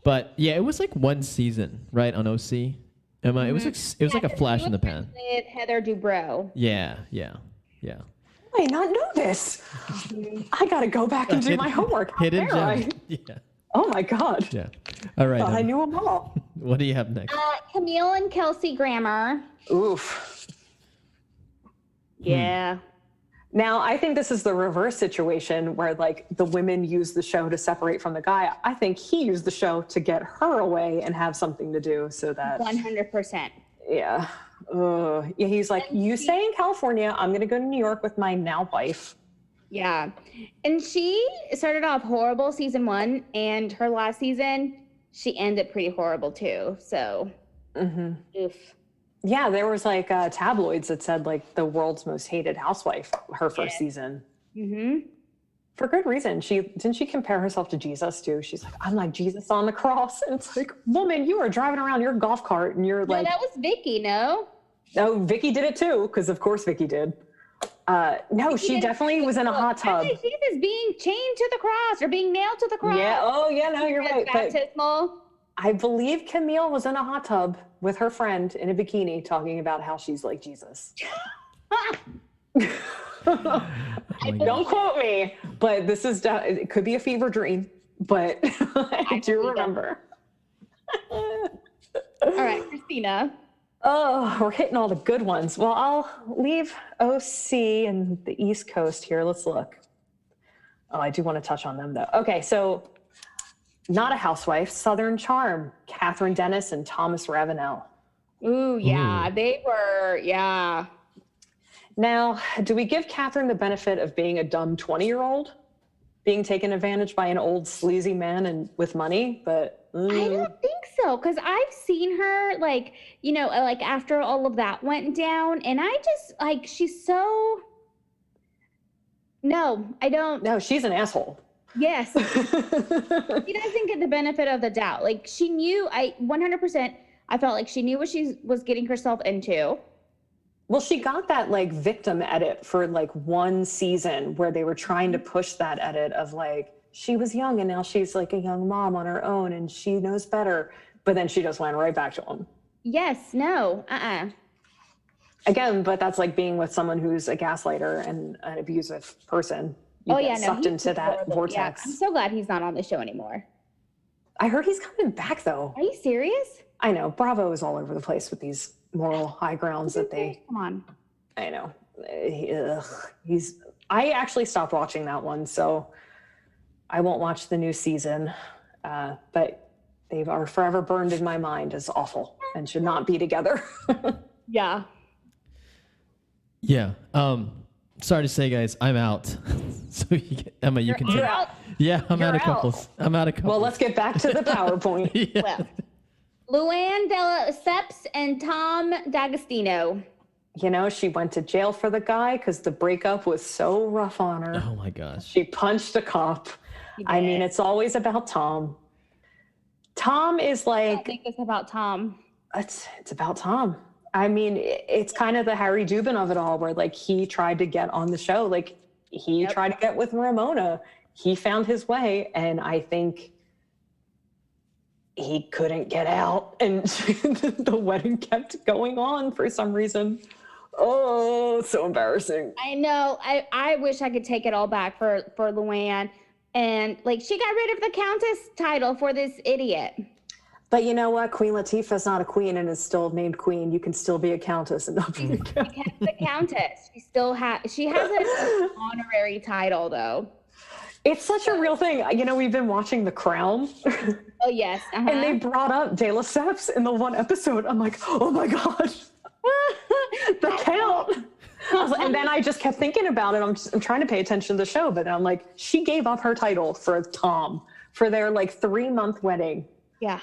But yeah, it was like one season, right, on OC. Emma, it was like a flash in the pan. With Heather Dubrow. Yeah. I did not know this. I got to go back and do my homework. Hidden gem. Yeah. Oh my God. Yeah. All right. I knew them all. What do you have next? Camille and Kelsey Grammer. Oof. Yeah. Now, I think this is the reverse situation where like the women use the show to separate from the guy. I think he used the show to get her away and have something to do so that 100%. Yeah. Yeah, he's like, you stay in California. I'm going to go to New York with my now wife. Yeah. And she started off horrible season 1, and her last season, she ended pretty horrible too. So, oof. Yeah, there was like tabloids that said like the world's most hated housewife, her first season. For good reason. Didn't she compare herself to Jesus too? She's like, I'm like Jesus on the cross. And it's like, woman, you are driving around your golf cart and you're like. No, that was Vicky, no? No, Vicky did it too, because of course Vicky did. No, she definitely was in a hot tub. Jesus being chained to the cross or being nailed to the cross. Yeah. Oh, yeah. No, you're right. Baptismal. I believe Camille was in a hot tub with her friend in a bikini talking about how she's like Jesus. Don't quote me, but this is it could be a fever dream, but I do remember. All right, Christina. Oh, we're hitting all the good ones. Well, I'll leave OC and the East Coast here. Let's look. Oh, I do want to touch on them though. Okay, so not a housewife, Southern Charm, Catherine Dennis and Thomas Ravenel. Ooh, yeah, they were, yeah. Now, do we give Catherine the benefit of being a dumb 20-year-old? Being taken advantage by an old sleazy man and with money? But I don't think so, because I've seen her, like, you know, like after all of that went down, and I just, like, she's so... No, I don't. No, she's an asshole. Yes. She doesn't get the benefit of the doubt. Like, she knew, 100%, I felt like she knew what she was getting herself into. Well, she got that like victim edit for like one season where they were trying to push that edit of like, she was young and now she's like a young mom on her own and she knows better. But then she just went right back to him. Yes, no, Again, but that's like being with someone who's a gaslighter and an abusive person. You get sucked into that vortex. Yeah, I'm so glad he's not on the show anymore. I heard he's coming back though. Are you serious? I know. Bravo is all over the place with these moral high grounds that they. Come on. I know. I actually stopped watching that one, so I won't watch the new season. But They are forever burned in my mind as awful and should not be together. Yeah. Yeah. Sorry to say, guys, I'm out. So Emma, you can take. out? Yeah, I'm You're out of couples. out. I'm out of couples. Well, let's get back to the PowerPoint. Yeah. Well, Luann de Lesseps and Tom D'Agostino. You know, she went to jail for the guy because the breakup was so rough on her. Oh my gosh. She punched a cop. I mean, it's always about Tom. Tom is I like, think it's about Tom. it's about Tom. I mean, it's kind of the Harry Dubin of it all, where like he tried to get on the show. Like he tried to get with Ramona. He found his way. And I think he couldn't get out. And the wedding kept going on for some reason. Oh, it's so embarrassing. I know. I wish I could take it all back for Luann. And like she got rid of the Countess title for this idiot. But you know what? Queen Latifah's not a queen and is still named queen. You can still be a countess and not be a countess. She kept the Countess. She has an honorary title though. It's such a real thing. You know, we've been watching The Crown. Oh yes. Uh-huh. And they brought up De Lesseps in the one episode. I'm like, oh my God. The Count. And then I just kept thinking about it. I'm trying to pay attention to the show, but I'm like, she gave up her title for Tom for their like 3-month wedding. Yeah.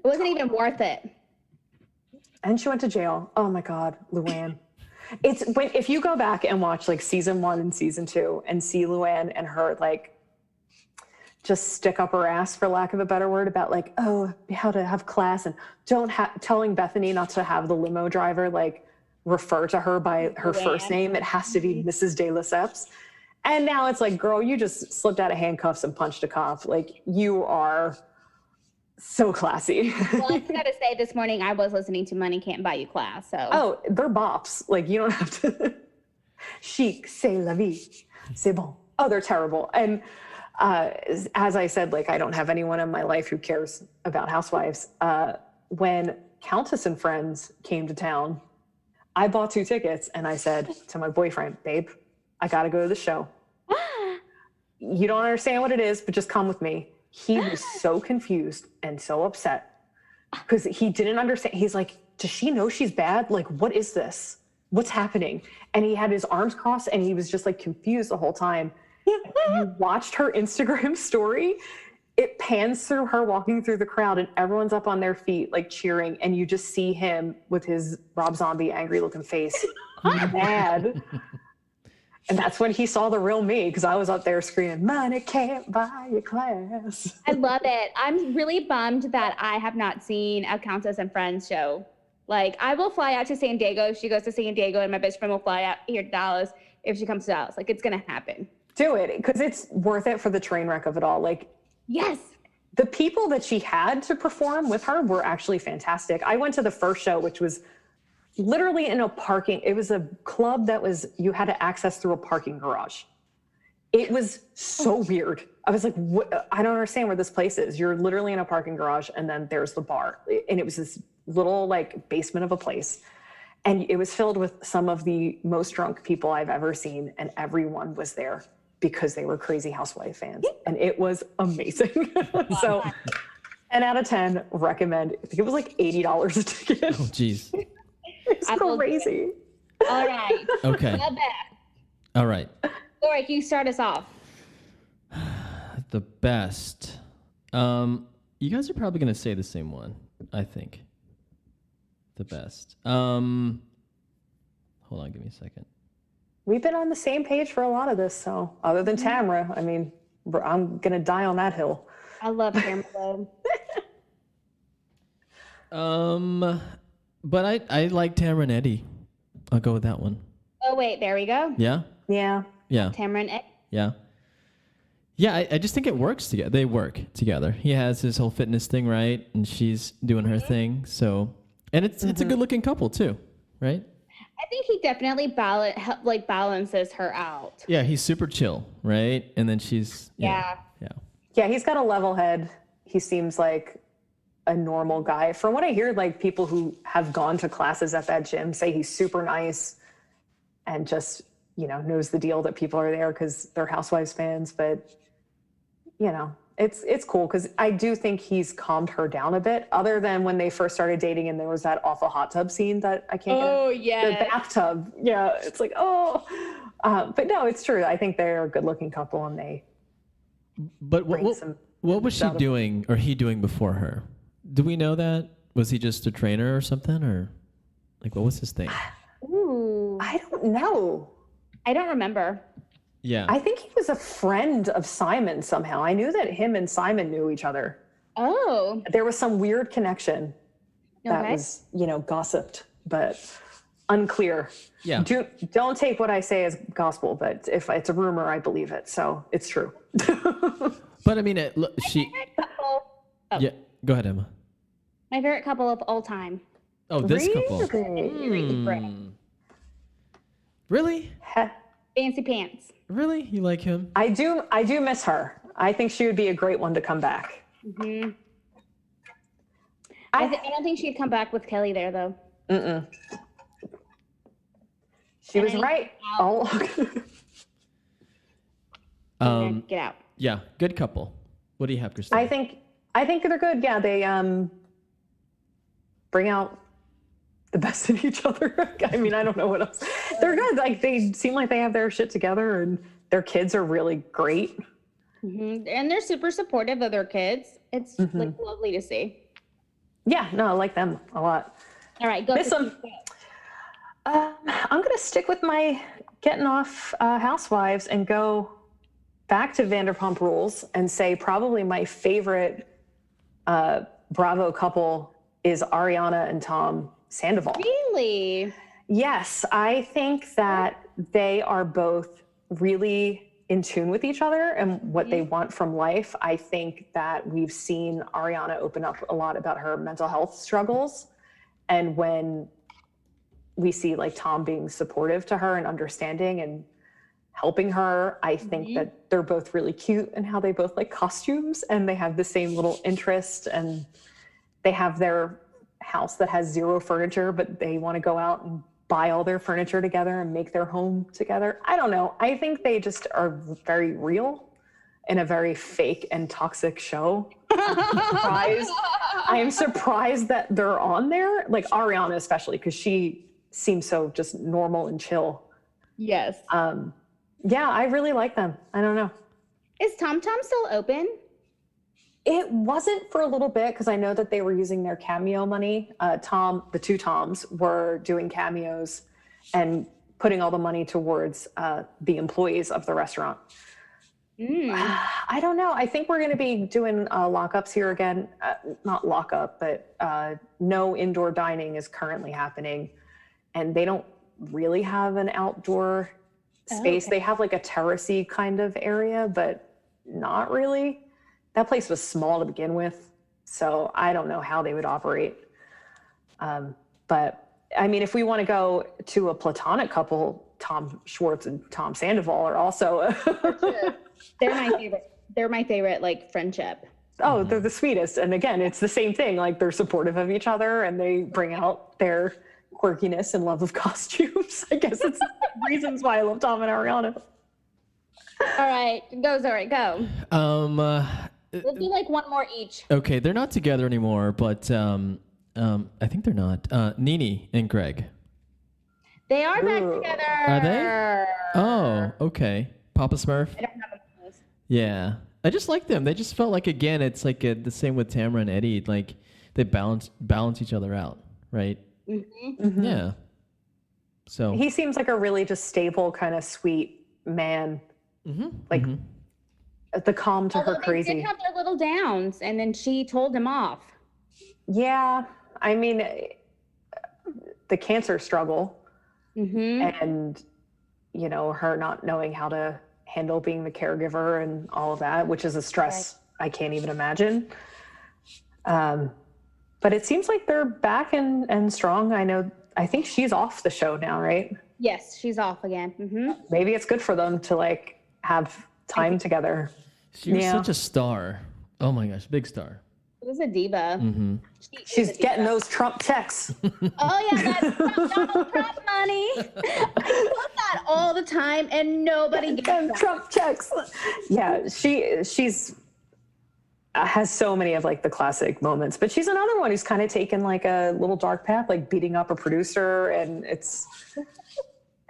It wasn't even worth it. And she went to jail. Oh my God, Luann. If you go back and watch like season 1 and season 2 and see Luann and her like just stick up her ass, for lack of a better word, about like, oh, how to have class and telling Bethany not to have the limo driver like refer to her by her first name. It has to be Mrs. De Lesseps. And now it's like, girl, you just slipped out of handcuffs and punched a cop. Like, you are so classy. Well, I gotta say, this morning I was listening to Money Can't Buy You class. So oh, they're bops. Like, you don't have to. Chic, c'est la vie, c'est bon. Oh, they're terrible. And as I said, like, I don't have anyone in my life who cares about Housewives. When Countess and Friends came to town, I bought 2 tickets and I said to my boyfriend, babe, I got to go to the show. You don't understand what it is, but just come with me. He was so confused and so upset because he didn't understand. He's like, does she know she's bad? Like, what is this? What's happening? And he had his arms crossed and he was just like confused the whole time. You watched her Instagram story. It pans through her walking through the crowd and everyone's up on their feet, like cheering. And you just see him with his Rob Zombie angry looking face, mad. And that's when he saw the real me, because I was up there screaming, money can't buy your class. I love it. I'm really bummed that I have not seen a Countess and Friends show. Like, I will fly out to San Diego if she goes to San Diego, and my best friend will fly out here to Dallas if she comes to Dallas. Like, it's going to happen. Do it, because it's worth it for the train wreck of it all. Like, yes. The people that she had to perform with her were actually fantastic. I went to the first show, which was literally in a parking. It was a club that was, you had to access through a parking garage. It was so weird. I was like, what? I don't understand where this place is. You're literally in a parking garage and then there's the bar. And it was this little like basement of a place. And it was filled with some of the most drunk people I've ever seen. And everyone was there because they were crazy Housewife fans. And it was amazing. So 10 out of 10, recommend. I think it was like $80 a ticket. Oh, geez. It's crazy. All right. Okay. Not bad. All right. Zorric, you start us off. The best. You guys are probably going to say the same one, I think. The best. Hold on, give me a second. We've been on the same page for a lot of this, so other than Tamra, I mean, I'm going to die on that hill. I love Tamra. But I like Tamra and Eddie. I'll go with that one. Oh, wait, there we go. Yeah? Yeah. Yeah. Tamra and Ed. Yeah. Yeah, I just think it works together. They work together. He has his whole fitness thing, right? And she's doing her thing. So, and it's a good looking couple too, right? I think he definitely balances her out. Yeah, he's super chill, right? And then she's Yeah, he's got a level head. He seems like a normal guy. From what I hear, like people who have gone to classes at that gym say he's super nice and just, knows the deal that people are there because they're Housewives fans. But, It's cool because I do think he's calmed her down a bit, other than when they first started dating and there was that awful hot tub scene that I can't get out. Oh, yeah. The bathtub. Yeah, it's like, oh. But no, it's true. I think they're a good-looking couple, and they But what was she doing or he doing before her? Do we know that? Was he just a trainer or something? Or like, what was his thing? Ooh. I don't know. I don't remember. Yeah. I think he was a friend of Simon somehow. I knew that him and Simon knew each other. Oh. There was some weird connection that was, gossiped, but unclear. Yeah. Don't take what I say as gospel, but if it's a rumor, I believe it. So it's true. But I mean, she. Yeah. Go ahead, Emma. My favorite couple of all time. Oh, this couple. Really? Fancy pants. Really? You like him? I do miss her. I think she would be a great one to come back. Mm-hmm. I don't think she'd come back with Kelly there, though. Mm-mm. She was right all along. Get out. Yeah, good couple. What do you have, Christina? I think they're good. Yeah, they bring out the best in each other. I mean, I don't know what else. They're good. Like, they seem like they have their shit together, and their kids are really great. Mm-hmm. And they're super supportive of their kids. It's like lovely to see. Yeah, no, I like them a lot. All right, go. Miss them. I'm gonna stick with my getting off Housewives and go back to Vanderpump Rules and say probably my favorite Bravo couple is Ariana and Tom Sandoval. Really? Yes, I think that they are both really in tune with each other and what they want from life. I think that we've seen Ariana open up a lot about her mental health struggles. And when we see like Tom being supportive to her and understanding and helping her, I think that they're both really cute and how they both like costumes and they have the same little interest and they have their house that has zero furniture, but they want to go out and buy all their furniture together and make their home together. I don't know. I think they just are very real in a very fake and toxic show. I am surprised that they're on there, like Ariana especially, because she seems so just normal and chill. Yes. Yeah, I really like them. I don't know. Is Tom still open? It wasn't for a little bit because I know that they were using their cameo money. The two Toms were doing cameos and putting all the money towards the employees of the restaurant. I don't know. I think we're going to be doing lockups here again. Not lockup, but no indoor dining is currently happening. And they don't really have an outdoor space. They have like a terracey kind of area, but not really. That place was small to begin with, so I don't know how they would operate. But I mean, if we want to go to a platonic couple, Tom Schwartz and Tom Sandoval are also. They're my favorite. They're my favorite, like, friendship. Oh, they're the sweetest. And again, it's the same thing. Like, they're supportive of each other and they bring out their quirkiness and love of costumes. I guess it's reasons why I love Tom and Ariana. All right, go Zorric, go. We'll do like one more each. Okay, they're not together anymore, but I think they're not. Nene and Greg. They are back together. Are they? Oh, okay. Papa Smurf. I don't have a list. Yeah, I just like them. They just felt like, again, it's like the same with Tamara and Eddie. Like they balance each other out, right? Mm-hmm. Yeah. So he seems like a really just stable, kind of sweet man. Like the calm to her crazy. They did have their little downs, and then she told him off. Yeah, I mean, the cancer struggle, and her not knowing how to handle being the caregiver and all of that, which is a stress I can't even imagine. But it seems like they're back and strong. I think she's off the show now, right? Yes, she's off again. Maybe it's good for them to like have time together. She was such a star. Oh my gosh, big star. She was a diva. She's getting those Trump checks. Oh yeah, that's Donald Trump money. I love that all the time, and nobody gets that. Trump checks. Yeah, she's has so many of like the classic moments, but she's another one who's kind of taken like a little dark path, like beating up a producer, and it's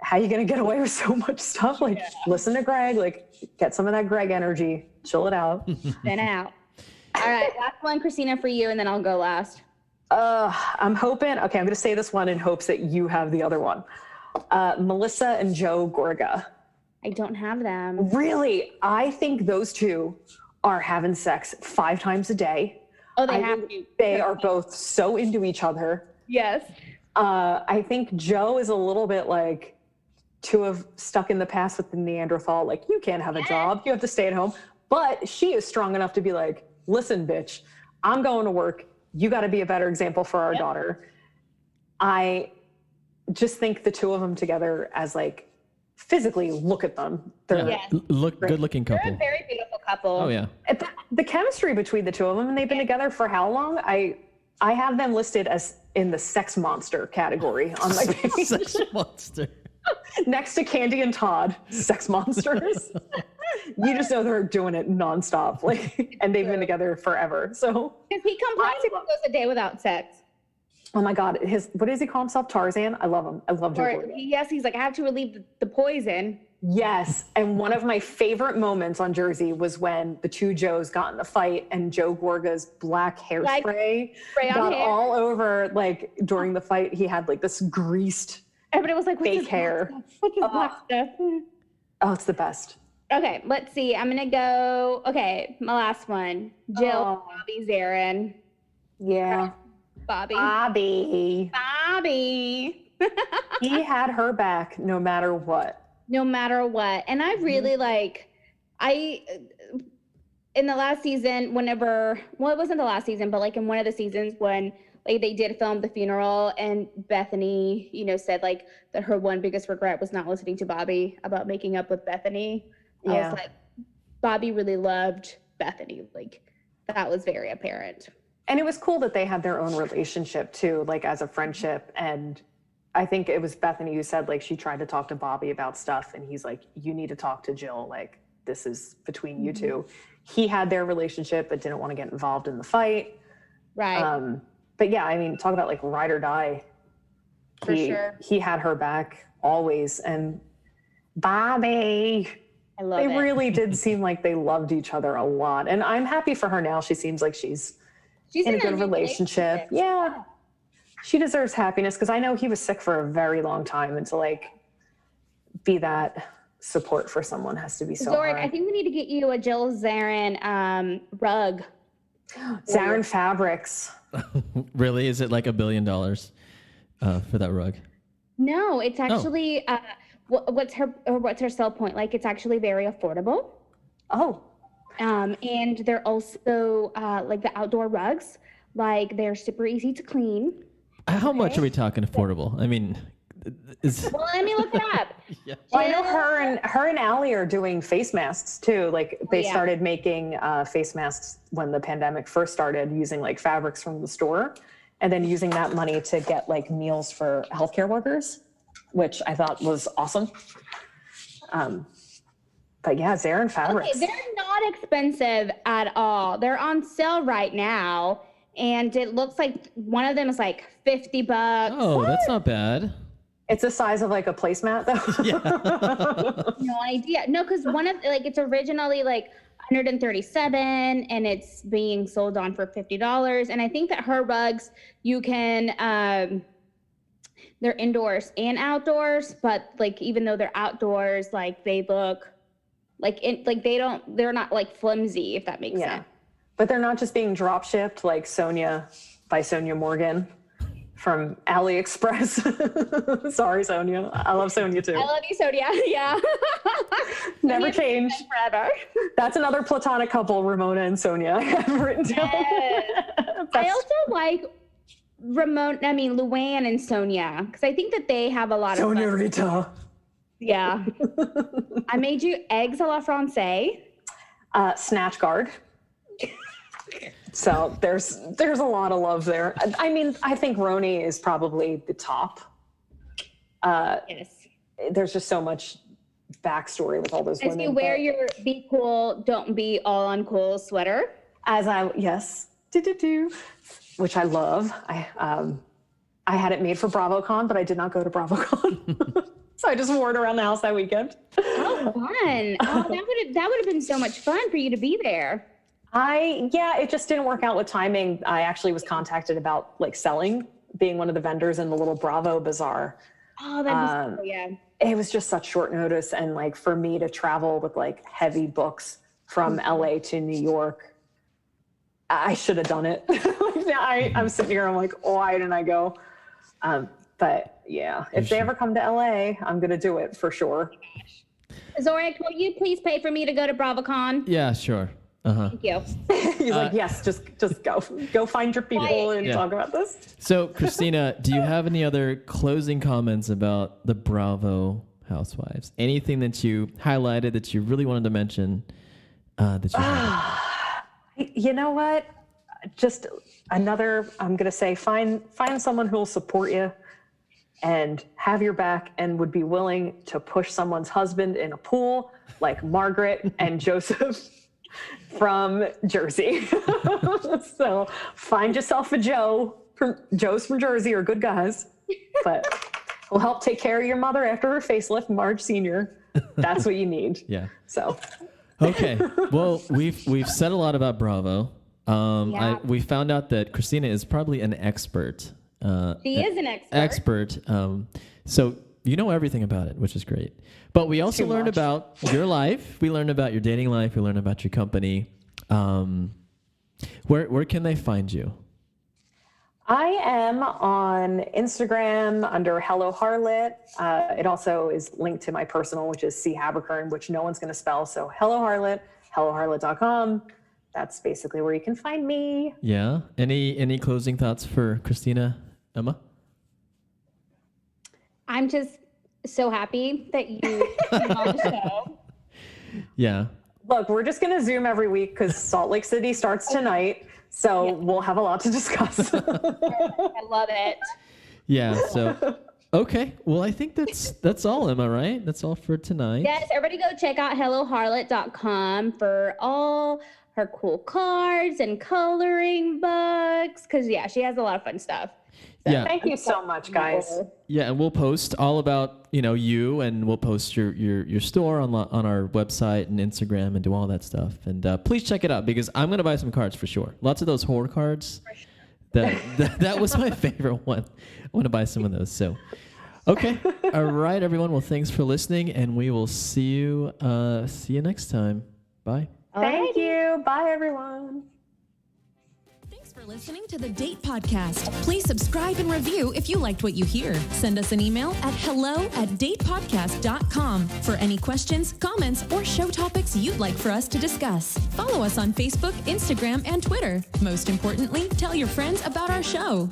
how you going to get away with so much stuff? Like, listen to Greg, like get some of that Greg energy, chill it out. Then out. All right, last one, Christina, for you, and then I'll go last. I'm hoping, okay, I'm going to say this one in hopes that you have the other one. Melissa and Joe Gorga. I don't have them. Really? I think those two are having sex 5 times a day. Oh, they have to. They are both so into each other. Yes. I think Joe is a little bit like stuck in the past with the Neanderthal. Like, you can't have a job. You have to stay at home. But she is strong enough to be like, listen, bitch, I'm going to work. You got to be a better example for our daughter. I just think the two of them together as like, physically, look at them. They're good-looking couple. They're a very beautiful couple. Oh yeah. The chemistry between the two of them, and they've been together for how long? I have them listed as in the sex monster category on my page. Sex monster. Next to Candy and Todd, sex monsters. You just know they're doing it nonstop, like, and they've been together forever. So because he complains if he goes a day without sex. Oh my God, what does he call himself? Tarzan? I love him. I love Joe Gorga. Yes, he's like, I have to relieve the poison. Yes, and one of my favorite moments on Jersey was when the two Joes got in the fight and Joe Gorga's black hairspray got all over, like, during the fight. He had like this greased everybody was like, fake hair. What's this black stuff? Oh, it's the best. Okay, let's see. I'm going to go, my last one. Jill, Bobby, Zarin. Yeah. Bobby. He had her back no matter what. And I really in the last season, it wasn't the last season, but like in one of the seasons when like they did film the funeral and Bethany, said like that her one biggest regret was not listening to Bobby about making up with Bethany. I was like, Bobby really loved Bethany. Like that was very apparent. And it was cool that they had their own relationship too, like as a friendship. And I think it was Bethany who said like she tried to talk to Bobby about stuff and he's like, you need to talk to Jill. Like this is between you two. He had their relationship but didn't want to get involved in the fight. Right. But yeah, I mean, talk about like ride or die. For sure. He had her back always. And Bobby, they really did seem like they loved each other a lot. And I'm happy for her now. She seems like she's in a good relationship. Yeah. She deserves happiness because I know he was sick for a very long time, and to like be that support for someone has to be so Zorric, hard. I think we need to get you a Jill Zarin rug. Zarin Fabrics. Really? Is it like $1 billion for that rug? No, it's actually what's her sell point? Like it's actually very affordable. Oh. And they're also like the outdoor rugs, like they're super easy to clean. How much are we talking affordable? I mean, well, let me look it up. Yeah. Well, I know her and Allie are doing face masks too. Like they started making face masks when the pandemic first started, using like fabrics from the store, and then using that money to get like meals for healthcare workers, which I thought was awesome. But yeah, Zarin Fabrics. Okay, they're not expensive at all. They're on sale right now, and it looks like one of them is like $50. Oh, that's not bad. It's the size of like a placemat, though. Yeah. No idea. No, because one of like it's originally like $137, and it's being sold on for $50. And I think that her rugs, you can they're indoors and outdoors, but like even though they're outdoors, like they look like they're not like flimsy, if that makes sense. But they're not just being drop shipped like Sonia by Sonia Morgan from AliExpress. Sorry, Sonia. I love Sonia too. I love you, Sonia. Yeah. Never change. Forever. That's another platonic couple, Ramona and Sonia. I have written down. Yes. I also like Luann and Sonia, because I think that they have a lot of Sonia Rita. Yeah. I made you eggs a la francais. Snatch guard. So there's a lot of love there. I mean, I think Roni is probably the top. Yes. There's just so much backstory with all those women. As you wear your be cool, don't be all uncool sweater. Yes, which I love. I had it made for BravoCon, but I did not go to BravoCon. So I just wore it around the house that weekend. Oh, fun. Oh, that would have been so much fun for you to be there. It just didn't work out with timing. I actually was contacted about like being one of the vendors in the little Bravo bazaar. Oh, that'd be so, yeah. It was just such short notice. And like for me to travel with like heavy books from LA to New York, I should have done it. I'm sitting here, I'm like, why didn't I go? But yeah, if they ever come to LA, I'm going to do it for sure. Zorric, will you please pay for me to go to BravoCon? Yeah, sure. Thank you. He's like, yes, just go find your people and talk about this. So, Christina, do you have any other closing comments about the Bravo Housewives? Anything that you highlighted that you really wanted to mention? You know what? Just another, I'm going to say, find someone who will support you and have your back and would be willing to push someone's husband in a pool like Margaret and Joseph from Jersey. So find yourself a Joe's from Jersey are good guys, but will help take care of your mother after her facelift, Marge Sr. That's what you need. Yeah. So. Okay. Well, we've said a lot about Bravo. We found out that Christina is probably an expert. She is an expert. So you know everything about it, which is great. But we also learned about your life. We learned about your dating life. We learned about your company. Where can they find you? I am on Instagram under Hello Harlot. It also is linked to my personal, which is C Haberken, which no one's going to spell. So Hello Harlot, HelloHarlot.com. That's basically where you can find me. Yeah. Any closing thoughts for Christina, Emma? I'm just so happy that you came on the show. Yeah. Look, we're just going to Zoom every week because Salt Lake City starts tonight. So we'll have a lot to discuss. I love it. Yeah. So, okay. Well, I think that's all, Emma, right? That's all for tonight. Yes. Everybody go check out HelloHarlot.com for all her cool cards and coloring books. Because, she has a lot of fun stuff. So thank you so much, guys. Yeah, and we'll post all about you, and we'll post your store on our website and Instagram and do all that stuff. And please check it out because I'm gonna buy some cards for sure. Lots of those horror cards. That was my favorite one. I want to buy some of those. So, okay, all right, everyone. Well, thanks for listening, and we will see you next time. Bye. Thank you. Bye, everyone. Thanks for listening to the Date Podcast. Please subscribe and review if you liked what you hear. Send us an email at hello@datepodcast.com for any questions, comments, or show topics you'd like for us to discuss. Follow us on Facebook, Instagram, and Twitter. Most importantly, tell your friends about our show.